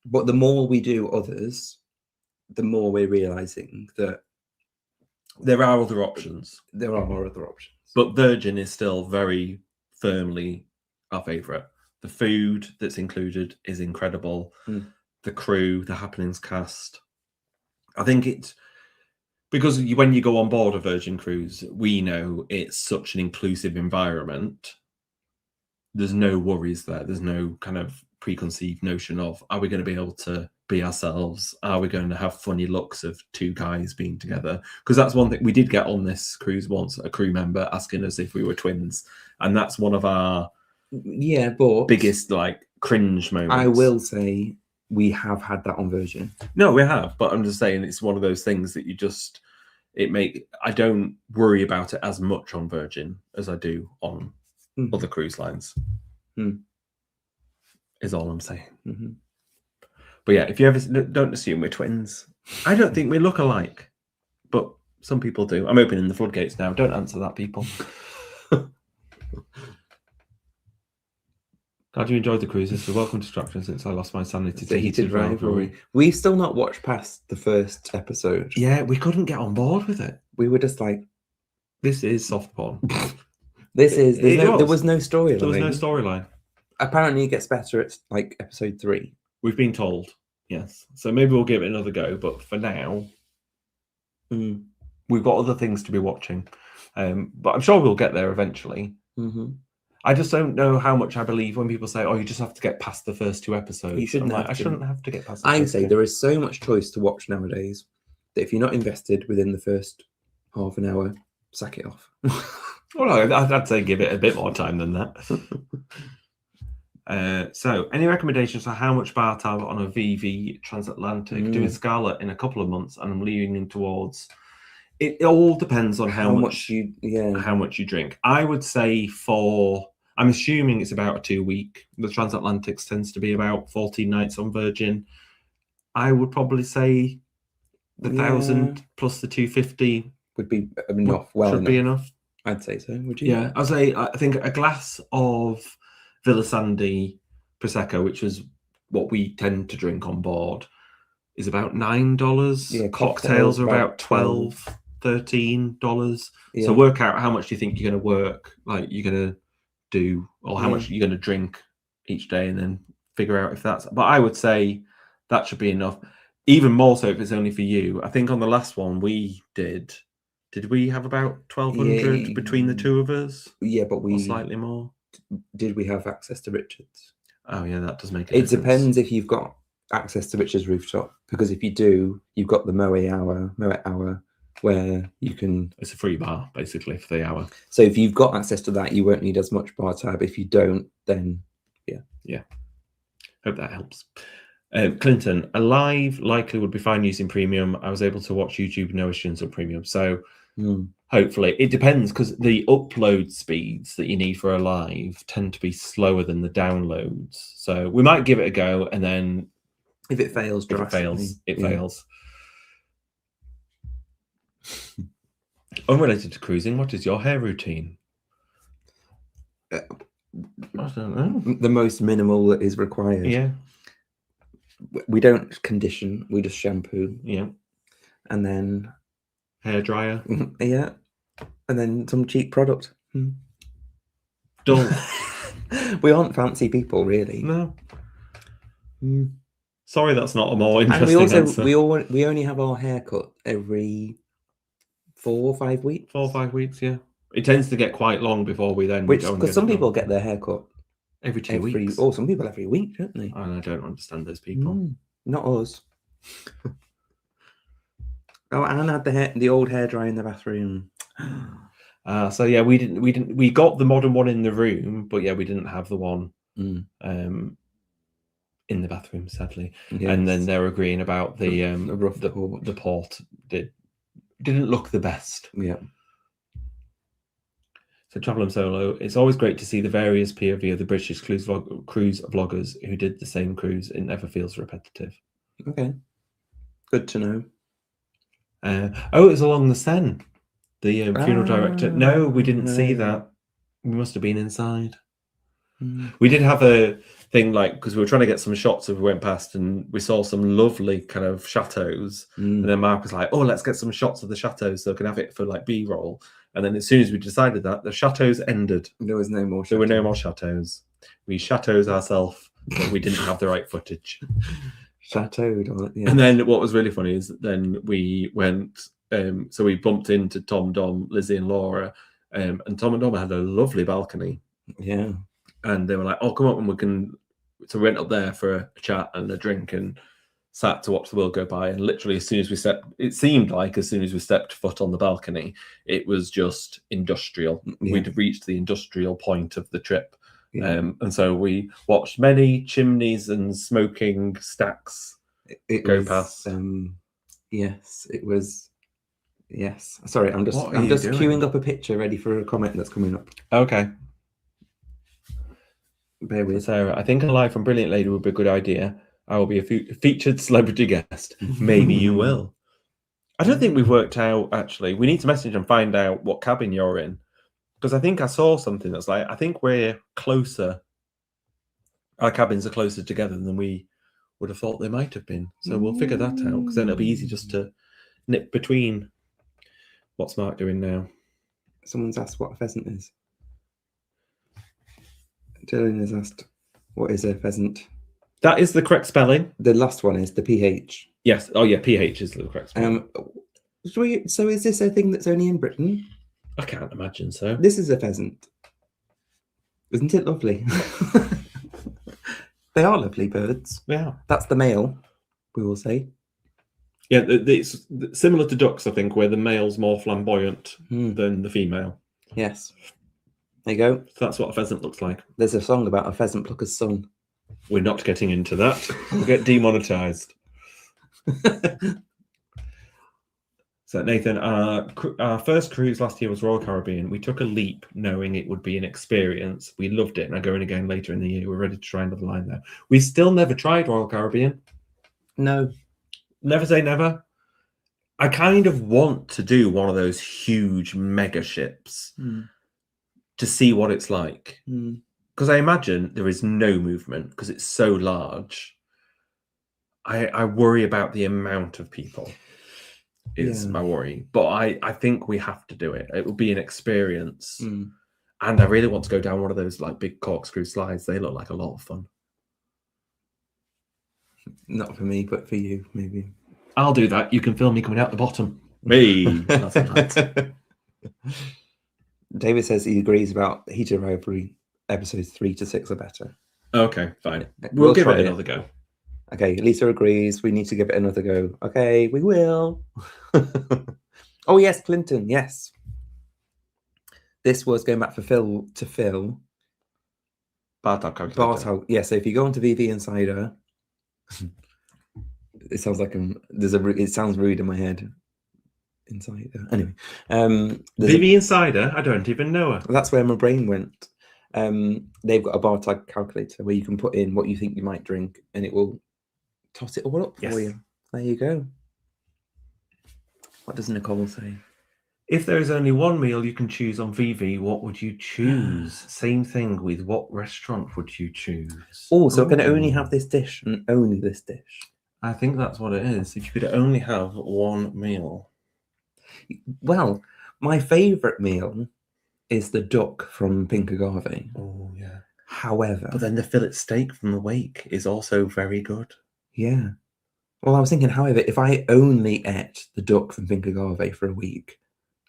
But the more we do others, the more we're realising that there are other options. There are more other options. But Virgin is still very firmly our favourite. The food that's included is incredible. The crew, the happenings cast. I think it's because when you go on board a Virgin cruise, we know it's such an inclusive environment. There's no worries there. There's no kind of preconceived notion of, are we going to be able to be ourselves? Are we going to have funny looks of two guys being together? Because that's one thing we did get on this cruise once, a crew member asking us if we were twins. And that's one of our biggest like cringe moments. I will say we have had that on Virgin. No, we have, but I'm just saying it's one of those things that you just I don't worry about it as much on Virgin as I do on other cruise lines. is all I'm saying. Mm-hmm. But yeah, if you ever don't assume we're twins. I don't think we look alike, but some people do. I'm opening the floodgates now. Don't answer that, people. Glad you enjoyed the cruises. We're welcome distraction since I lost my sanity to heated rivalry. We've still not watched past the first episode. Yeah, we couldn't get on board with it. We were just like, this is soft porn. There was no storyline. There was no storyline. Apparently it gets better at like episode 3. We've been told, yes. So maybe we'll give it another go, but for now, we've got other things to be watching. But I'm sure we'll get there eventually. Mm-hmm. I just don't know how much I believe when people say, "Oh, you just have to get past the first 2 episodes." You shouldn't. I shouldn't have to get past. I say there is so much choice to watch nowadays that if you're not invested within the first half an hour, sack it off. Well, I'd say give it a bit more time than that. So, any recommendations for how much bar tab on a VV Transatlantic? Doing Scarlet in a couple of months, and I'm leaning towards. It all depends on how much you drink. I would say I'm assuming it's about a 2-week. The Transatlantics tends to be about 14 nights on Virgin. I would probably say the 1,000 plus the 250 would be enough. Be enough. I'd say so. Would you? Yeah, I think a glass of Villa Sandy Prosecco, which is what we tend to drink on board, is about $9. Yeah, cocktails are about $12, $13. Yeah. So work out how much do you think you're going to work, like you're going to do, or how much you're going to drink each day, and then figure out if that's. But I would say that should be enough. Even more so if it's only for you. I think on the last one we did we have about 1,200 between the two of us? Yeah, but or slightly more. Did we have access to Richard's? Oh yeah, that does make a difference. It depends if you've got access to Richard's rooftop, because if you do, you've got the Moet hour where you can. It's a free bar basically for the hour. So if you've got access to that, you won't need as much bar tab. If you don't, then yeah. Hope that helps. Clinton, a live likely would be fine using premium. I was able to watch YouTube, no issues on premium. So hopefully it depends, because the upload speeds that you need for a live tend to be slower than the downloads. So we might give it a go, and then if it fails, it fails. Unrelated to cruising, what is your hair routine? I don't know. The most minimal that is required. Yeah. We don't condition, we just shampoo. Yeah. And then hair dryer. Yeah. And then some cheap product. Don't. We aren't fancy people, really. No. Sorry, that's not a more interesting answer. We only have our hair cut every 4 or 5 weeks. 4 or 5 weeks, yeah. It tends to get quite long before we then. Because some people get their hair cut every 2 weeks. Or some people every week, don't they? And I don't understand those people. Not us. Oh, Anne had the old hairdryer in the bathroom. So yeah, we got the modern one in the room, but yeah, we didn't have the one in the bathroom, sadly. Yes. And then they're agreeing about the port didn't look the best. Yeah. So Travel Solo, it's always great to see the various POV of the British cruise vloggers who did the same cruise. It never feels repetitive. Okay. Good to know. It was along the Seine. The funeral director. No, we didn't see that. We must have been inside. We did have a thing, like, because we were trying to get some shots as we went past, and we saw some lovely kind of chateaus. And then Mark was like, "Oh, let's get some shots of the chateaus so we can have it for like B-roll." And then as soon as we decided that, the chateaus ended. There was no more. There were no more chateaus. We chateaus ourselves, but we didn't have the right footage. Chateaued, yeah. And then what was really funny is then we went. So we bumped into Tom, Dom, Lizzie, and Laura, and Tom and Dom had a lovely balcony. Yeah. And they were like, "Oh, come up and we can." So we went up there for a chat and a drink and sat to watch the world go by. And literally, as soon as we stepped, it seemed like as soon as we stepped foot on the balcony, it was just industrial. Yeah. We'd reached the industrial point of the trip. Yeah. And so we watched many chimneys and smoking stacks go past. Yes, it was. Yes. Sorry, I'm just queuing up a picture ready for a comment that's coming up. Okay. Bear with. Sarah, I think a live from Brilliant Lady would be a good idea. I will be a featured celebrity guest. Maybe you will. I don't think we've worked out, actually. We need to message and find out what cabin you're in. Because I think I saw something that's like, I think we're closer. Our cabins are closer together than we would have thought they might have been. So we'll figure that out, because then it'll be easy just to nip between. What's Mark doing now? Someone's asked what a pheasant is. Dylan has asked, what is a pheasant? That is the correct spelling. The last one is the PH. Yes. Oh, yeah, PH is the correct spelling. So is this a thing that's only in Britain? I can't imagine so. This is a pheasant. Isn't it lovely? They are lovely birds. Yeah. That's the male, we will say. Yeah, it's similar to ducks, I think, where the male's more flamboyant than the female. Yes. There you go. So that's what a pheasant looks like. There's a song about a pheasant plucker's son. We're not getting into that. We'll get demonetized. So, Nathan, our first cruise last year was Royal Caribbean. We took a leap knowing it would be an experience. We loved it, and I'm going again later in the year. We're ready to try another line there. We still never tried Royal Caribbean. No. Never say never. I kind of want to do one of those huge mega ships to see what it's like. Because I imagine there is no movement because it's so large. I worry about the amount of people. Is my worry. But I think we have to do it. It will be an experience. And I really want to go down one of those like big corkscrew slides. They look like a lot of fun. Not for me, but for you, maybe. I'll do that. You can film me coming out the bottom. Me. That's nice. David says he agrees about Heated Rivalry episodes 3 to 6 are better. Okay, fine. We'll give it another go. Okay, Lisa agrees. We need to give it another go. Okay, we will. Oh, yes, Clinton. Yes. This was going back for Phil. Bartok. Yeah, so if you go onto VV Insider, it sounds like it sounds rude in my head. Insider. Anyway. VV Insider? I don't even know her. That's where my brain went. They've got a bar tag calculator where you can put in what you think you might drink and it will toss it all up for you. There you go. What does Nicole say? If there is only one meal you can choose on VV, what would you choose? Same thing with what restaurant would you choose? Oh, so I can only have this dish and only this dish. I think that's what it is. If you could only have one meal. Well, my favourite meal is the duck from Pink Agave. Oh, yeah. However... But then the fillet steak from the Wake is also very good. Yeah. Well, I was thinking, however, if I only ate the duck from Pink Agave for a week,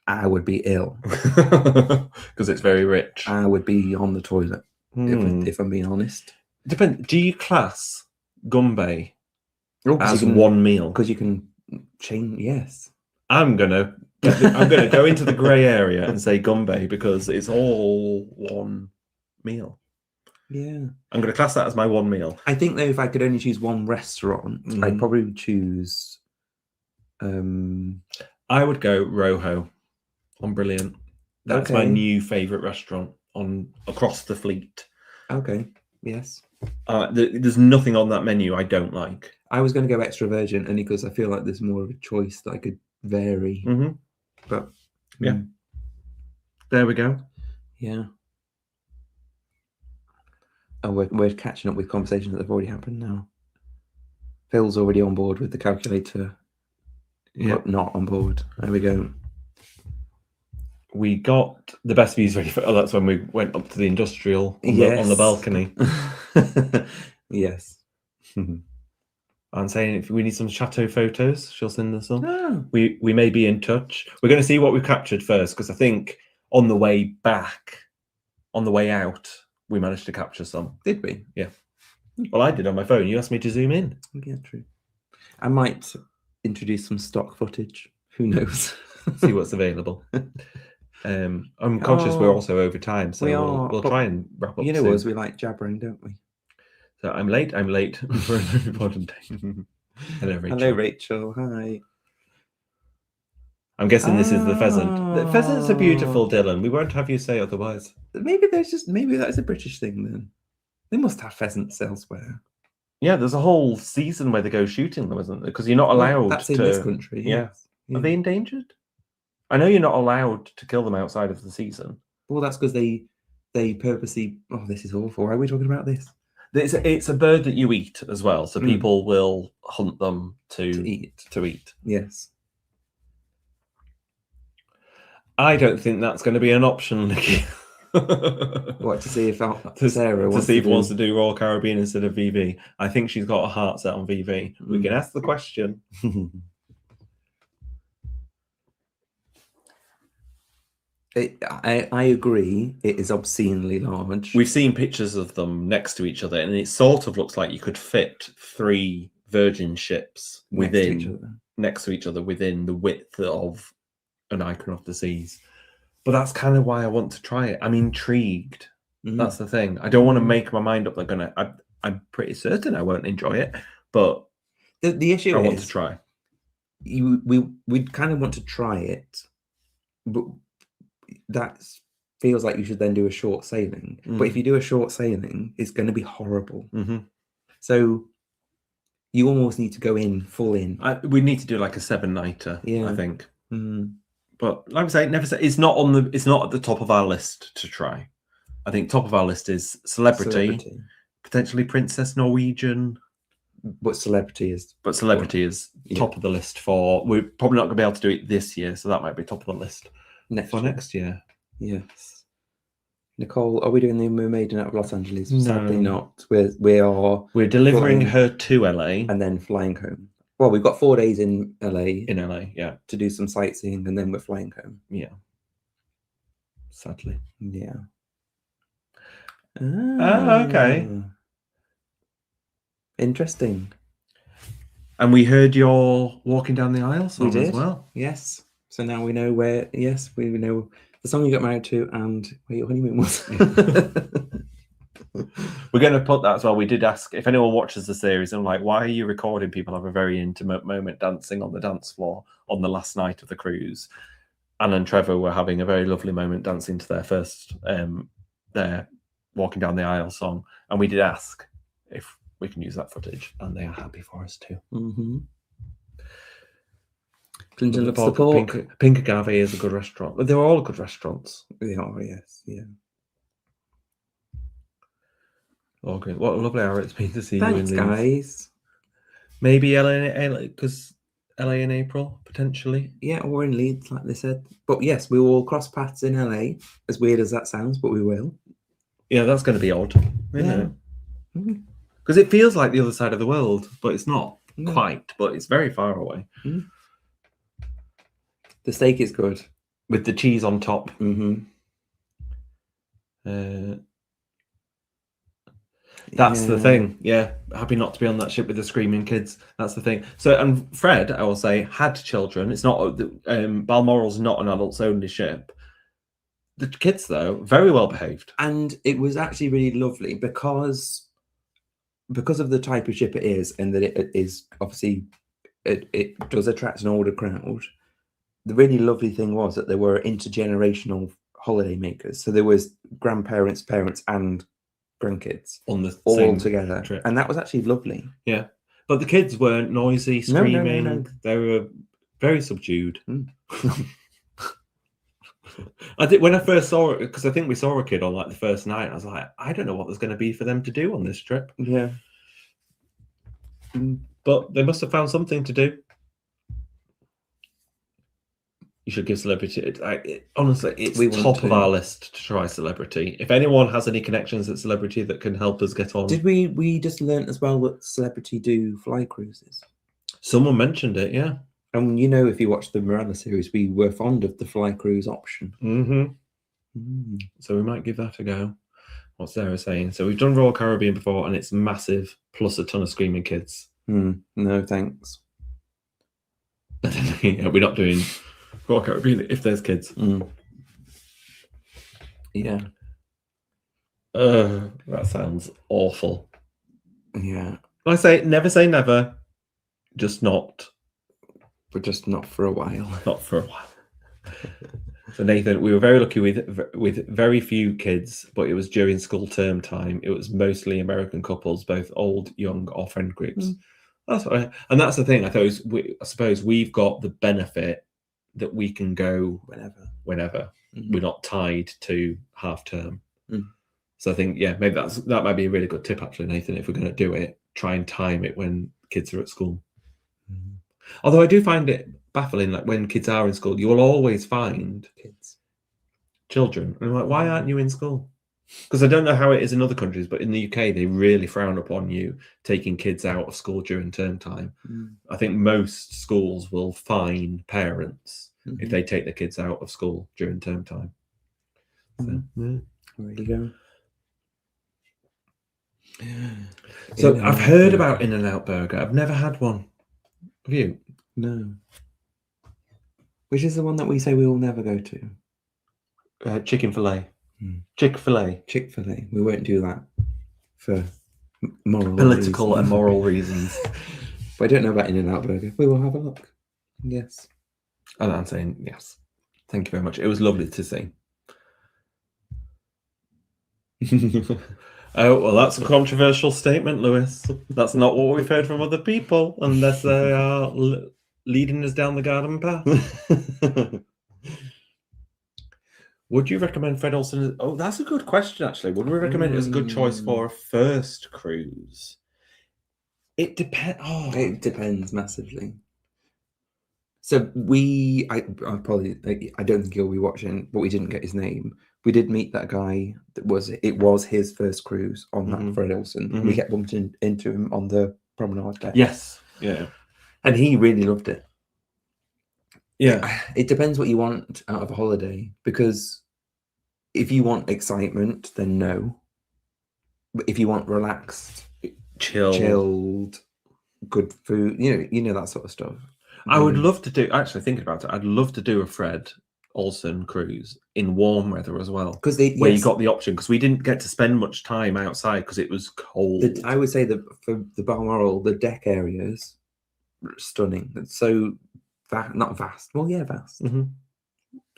I would be ill. Because it's very rich. I would be on the toilet, if I'm being honest. Do you class gumbe as one meal? Because you can change, yes. I'm gonna go into the grey area and say gumbe because it's all one meal. Yeah. I'm going to class that as my one meal. I think, though, if I could only choose one restaurant, I'd probably choose... I would go Rojo on Brilliant. That's my new favourite restaurant across the fleet. Okay, yes. There's nothing on that menu I don't like. I was going to go extra virgin only because I feel like there's more of a choice that I could vary. But yeah. There we go. Yeah. Oh, we're catching up with conversations that have already happened now. Phil's already on board with the calculator. Yeah, not on board. There we go. We got the best views ready for. Oh, that's when we went up to the industrial on the balcony. Yes. I'm saying if we need some chateau photos, she'll send us some. Oh. We may be in touch. We're going to see what we've captured first because I think on the way back, on the way out, we managed to capture some. Did we? Yeah. Well, I did on my phone. You asked me to zoom in. Yeah, true. I might introduce some stock footage. Who knows? See what's available. I'm conscious we're also over time, so we'll try and wrap up. You know us, we like jabbering, don't we? So I'm late for an important day. Hello, Rachel. Hello, Rachel. Hi. I'm guessing this is the pheasant. The pheasants are beautiful, Dylan. We won't have you say otherwise. Maybe that's a British thing then. They must have pheasants elsewhere. Yeah, there's a whole season where they go shooting them, isn't there? Because you're not Well, allowed that's to. in this country. Yeah. Yeah. Are they endangered? I know you're not allowed to kill them outside of the season. Well, that's because they purposely. Oh, this is awful. Why are we talking about this? It's a bird that you eat as well, so people will hunt them to eat. Yes. I don't think that's going to be an option, Nikki. What, to see if Sarah wants to do Royal Caribbean instead of VV? I think she's got a heart set on VV. We can ask the question. I agree. It is obscenely large. We've seen pictures of them next to each other, and it sort of looks like you could fit 3 Virgin ships next to each other within the width of an Icon of the Seas. But that's kind of why I want to try it. I'm intrigued. That's the thing. I don't want to make my mind up. I'm pretty certain I won't enjoy it, but the issue I want to try. We'd kind of want to try it, but that feels like you should then do a short sailing. But if you do a short sailing, it's going to be horrible. So you almost need to go in full in. We need to do like a 7-nighter. I think. But like I say, never say it's not at the top of our list to try. I think top of our list is celebrity. Potentially Princess Norwegian. But celebrity is top of the list for. We're probably not going to be able to do it this year, so that might be top of the list next year. Yes. Nicole, are we doing the Mermaiden out of Los Angeles? No. Sadly not. We're delivering her to LA and then flying home. Well, we've got 4 days in LA. Yeah. To do some sightseeing, and then we're flying home. Yeah. Sadly. Yeah. Okay. Interesting. And we heard your Walking Down the Aisle song as well. Yes. So now we know where. Yes, we know the song you got married to and where your honeymoon was. We're going to put that as well. We did ask if anyone watches the series and like, why are you recording people have a very intimate moment dancing on the dance floor on the last night of the cruise? Anna and Trevor were having a very lovely moment dancing to their first their Walking Down the Aisle song, and we did ask if we can use that footage, and they are happy for us too. Clinton loves the pork. Pink Agave is a good restaurant. But they're all good restaurants. They are, yes, yeah. Okay, what a lovely hour it's been to see Thanks, you in Leeds. Guys. Maybe LA, because LA in April, potentially. Yeah, or in Leeds, like they said. But yes, we will cross paths in LA, as weird as that sounds, but we will. Yeah, that's going to be odd, isn't it? Because it feels like the other side of the world, but it's not quite, but it's very far away. The steak is good. With the cheese on top. That's the thing. Yeah. Happy not to be on that ship with the screaming kids. That's the thing. So, and Fred, I will say, had children. It's not, Balmoral's not an adults only ship. The kids, though, very well behaved. And it was actually really lovely because of the type of ship it is, and that it is obviously, it does attract an older crowd. The really lovely thing was that there were intergenerational holiday makers. So there was grandparents, parents, and grandkids on the all same together trip. And that was actually lovely. Yeah, but the kids weren't noisy, screaming. No. They were very subdued. I did when I first saw it, because I think we saw a kid on like the first night. I was like, I don't know what there's going to be for them to do on this trip. Yeah, but they must have found something to do. You should give Celebrity. Honestly, it's top of our list to try Celebrity. If anyone has any connections at Celebrity that can help us get on. Did we just learn as well that Celebrity do fly cruises? Someone mentioned it, yeah. And you know, if you watch the Mela series, we were fond of the fly cruise option. So we might give that a go. What's Sarah saying? So we've done Royal Caribbean before, and it's massive, plus a ton of screaming kids. No, thanks. Yeah, we're not doing Royal Caribbean if there's kids. Yeah. That sounds awful. Yeah. I say never say never, just not. But just not for a while. Not for a while. So Nathan, we were very lucky with very few kids, but it was during school term time. It was mostly American couples, both old, young, or friend groups. That's right. And that's the thing. I suppose we've got the benefit that we can go whenever. We're not tied to half term. So I think, yeah, maybe that might be a really good tip, actually, Nathan. If we're going to do it, try and time it when kids are at school. Although I do find it baffling, like when kids are in school, you will always find children. And I'm like, why aren't you in school? Because I don't know how it is in other countries, but in the UK, they really frown upon you taking kids out of school during term time. I think most schools will fine parents if they take their kids out of school during term time. So, There you go. So I've heard about In-N-Out Burger. I've never had one. Have you? No. Which is the one that we say we will never go to? Chicken fillet. Chick-fil-A. Chick-fil-A. We won't do that for political and moral reasons. But I don't know about In-N-Out Burger. We will have a look. Yes. And I'm saying yes. Thank you very much. It was lovely to see. Oh, well, that's a controversial statement, Lewis. That's not what we've heard from other people, unless they are leading us down the garden path. Would you recommend Fred Olsen? Oh, that's a good question, actually. Would we recommend it as a good choice for a first cruise? It depends. Oh, it depends massively. So I don't think he'll be watching, but we didn't get his name. We did meet that guy it was his first cruise on that Fred Olsen. We kept bumping into him on the promenade deck. Yes. Yeah. And he really loved it. Yeah. It depends what you want out of a holiday, because if you want excitement, then no. But if you want relaxed, chilled, good food, you know that sort of stuff. I would love to do, actually thinking about it, I'd love to do a Fred Olsen cruise in warm weather as well, because where you got the option, because we didn't get to spend much time outside because it was cold. I would say that for the Balmoral, the deck areas, stunning. It's so not vast. Well, yeah, vast.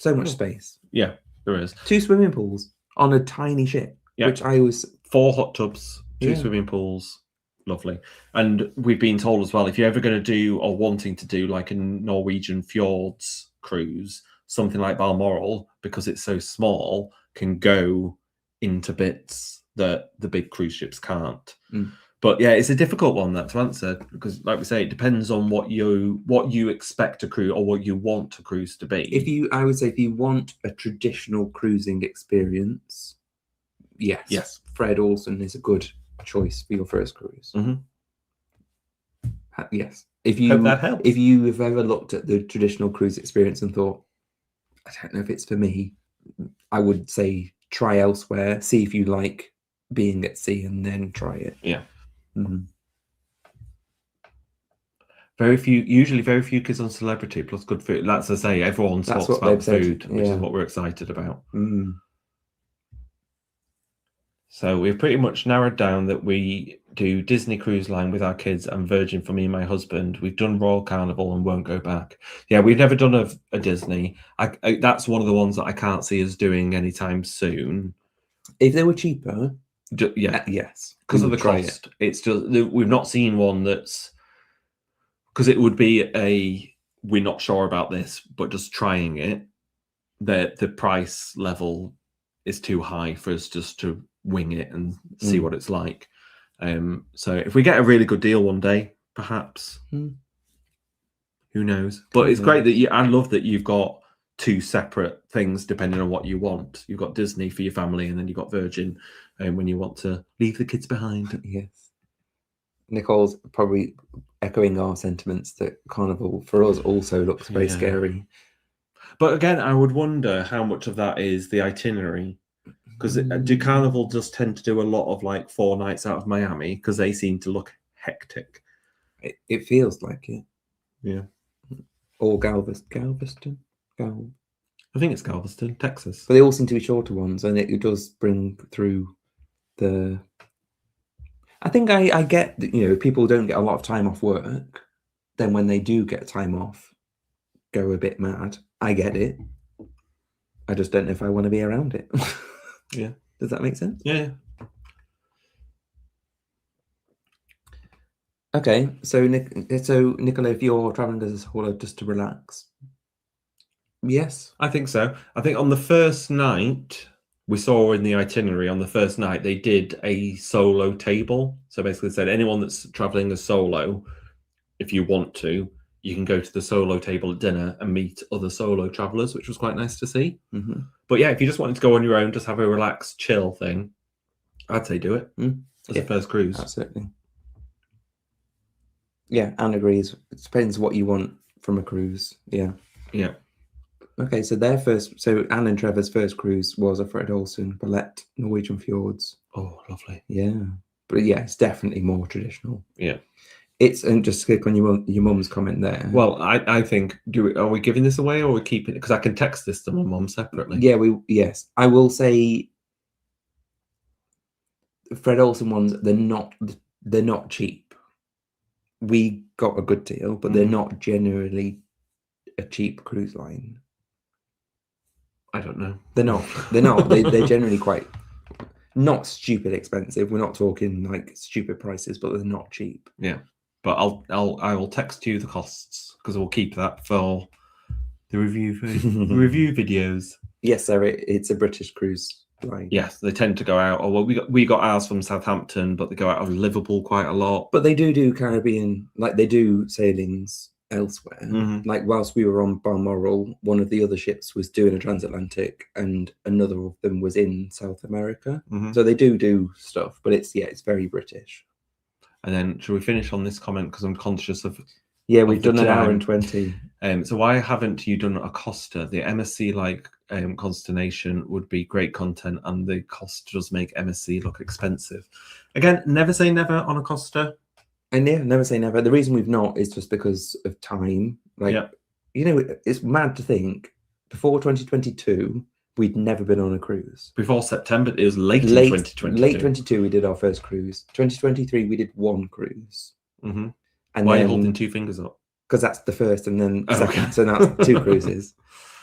So much space. Yeah, there is 2 swimming pools on a tiny ship, which I was 4 hot tubs, 2 swimming pools. Lovely. And we've been told as well, if you're ever going to do or wanting to do like a Norwegian fjords cruise, something like Balmoral, because it's so small, can go into bits that the big cruise ships can't. But yeah, it's a difficult one that to answer, because like we say, it depends on what you expect a cruise or what you want a cruise to be. I would say if you want a traditional cruising experience, yes, Fred Olsen is a good choice for your first cruise. Yes. If you have ever looked at the traditional cruise experience and thought, I don't know if it's for me, I would say try elsewhere, see if you like being at sea, and then try it. Usually very few kids on Celebrity plus good food. That's as I say, everyone talks about food, which is what we're excited about. So we've pretty much narrowed down that we do Disney Cruise Line with our kids and Virgin for me and my husband. We've done Royal Carnival and won't go back. Yeah, we've never done a Disney. That's one of the ones that I can't see us doing anytime soon. If they were cheaper, yes, because of the cost. It's just we've not seen one that's, because it would be we're not sure about this, but just trying it. The price level is too high for us just to wing it and see what it's like. So if we get a really good deal one day, perhaps, who knows? But it's great that I love that you've got 2 separate things depending on what you want. You've got Disney for your family, and then you've got Virgin when you want to leave the kids behind. Yes. Nicole's probably echoing our sentiments that Carnival for us also looks very scary. But again, I would wonder how much of that is the itinerary. Because do Carnival just tend to do a lot of like 4 nights out of Miami? Because they seem to look hectic. It feels like it. Yeah. Or Galveston? I think it's Galveston, Texas. But they all seem to be shorter ones, and it does bring through the... I think I get that, people don't get a lot of time off work. Then when they do get time off, go a bit mad. I get it. I just don't know if I want to be around it. Yeah. Does that make sense? Yeah. Okay, so Nicola, if you're traveling as a solo just to relax, yes, I think so. I think on the first night, we saw in the itinerary, on the first night, they did a solo table. So basically said anyone that's traveling as solo, if you want to, you can go to the solo table at dinner and meet other solo travelers, which was quite nice to see. Mm-hmm. But yeah, if you just wanted to go on your own, just have a relaxed, chill thing, I'd say do it as a first cruise. Absolutely. Yeah, Anne agrees. It depends what you want from a cruise. Yeah. Yeah. Okay, so Anne and Trevor's first cruise was a Fred Olsen, Ballet, Norwegian Fjords. Oh, lovely. Yeah. But yeah, it's definitely more traditional. Yeah. And just click on your mum's comment there. Well, I think, are we giving this away or are we keeping it? Because I can text this to my mum separately. Yeah, yes. I will say Fred Olsen ones, they're not cheap. We got a good deal, but they're not generally a cheap cruise line. I don't know. They're not. They're generally quite not stupid expensive. We're not talking like stupid prices, but they're not cheap. Yeah. But I will text you the costs because we'll keep that for the review videos. Yes, sir. It's a British cruise line. Yes, they tend to go out. Or well, we got ours from Southampton, but they go out of Liverpool quite a lot. But they do Caribbean, like they do sailings elsewhere. Mm-hmm. Like whilst we were on Balmoral, one of the other ships was doing a Transatlantic, and another of them was in South America. Mm-hmm. So they do stuff, but it's very British. And then, should we finish on this comment because I'm conscious of? Yeah, we've done an hour and 20. So why haven't you done a Costa? The MSC Consternation would be great content, and the Costa does make MSC look expensive. Again, never say never on a Costa. And yeah, never say never. The reason we've not is just because of time. Like, it's mad to think before 2022, we'd never been on a cruise. Before September, it was late in 2022. Late 22, we did our first cruise. 2023, we did one cruise. Mm-hmm. And why are you holding two fingers up? Because that's the first and then second. Okay. So now it's 2 cruises.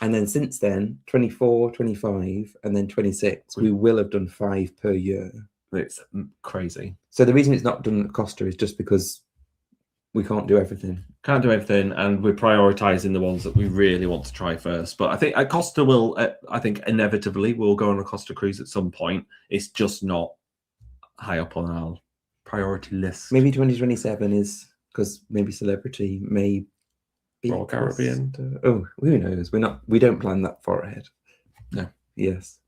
And then since then, 24, 25, and then 26, we will have done 5 per year. It's crazy. So the reason it's not done at Costa is just because we can't do everything. Can't do everything, and we're prioritising the ones that we really want to try first. But I think at Costa will, I think inevitably we'll go on a Costa cruise at some point. It's just not high up on our priority list. Maybe 2027 is because maybe Celebrity may be Royal Caribbean. Oh, who knows? We don't plan that far ahead. No. Yes.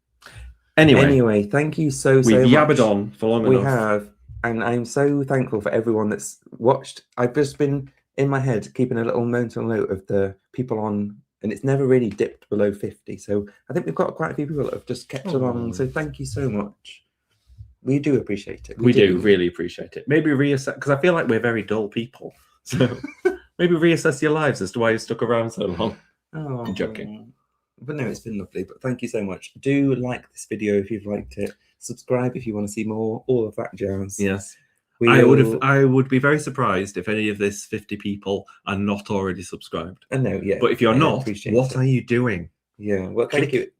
Anyway, thank you so we've much. yabbered on for long enough. We have, and I'm so thankful for everyone that's watched. I've just been in my head keeping a little mental note of the people on, and it's never really dipped below 50. So I think we've got quite a few people that have just kept along. So thank you so much. We do appreciate it. We do really appreciate it. Maybe reassess, because I feel like we're very dull people. So maybe reassess your lives as to why you stuck around so long. Oh, I'm joking. But no, it's been lovely. But thank you so much. Do like this video if you've liked it. Subscribe if you want to see more. All of that jazz. Yes. I would be very surprised if any of this 50 people are not already subscribed. No, yeah. But if you're not, what are you doing? Yeah. Well, click it.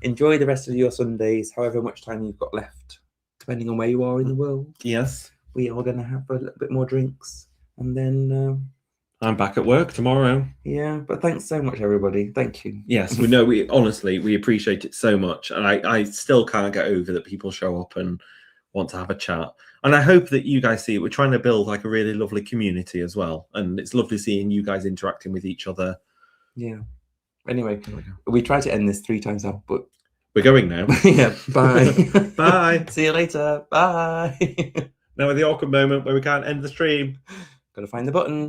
Enjoy the rest of your Sundays, however much time you've got left, depending on where you are in the world. Yes. We are going to have a little bit more drinks, and then I'm back at work tomorrow. Yeah, but thanks so much, everybody. Thank you. Yes, we know. We appreciate it so much, and I still can't get over that people show up and want to have a chat. And I hope that you guys see it. We're trying to build like a really lovely community as well, and it's lovely seeing you guys interacting with each other. Yeah. Anyway, we tried to end this 3 times now, but we're going now. Yeah. Bye. Bye. See you later. Bye. Now with the awkward moment where we can't end the stream. Gotta find the button.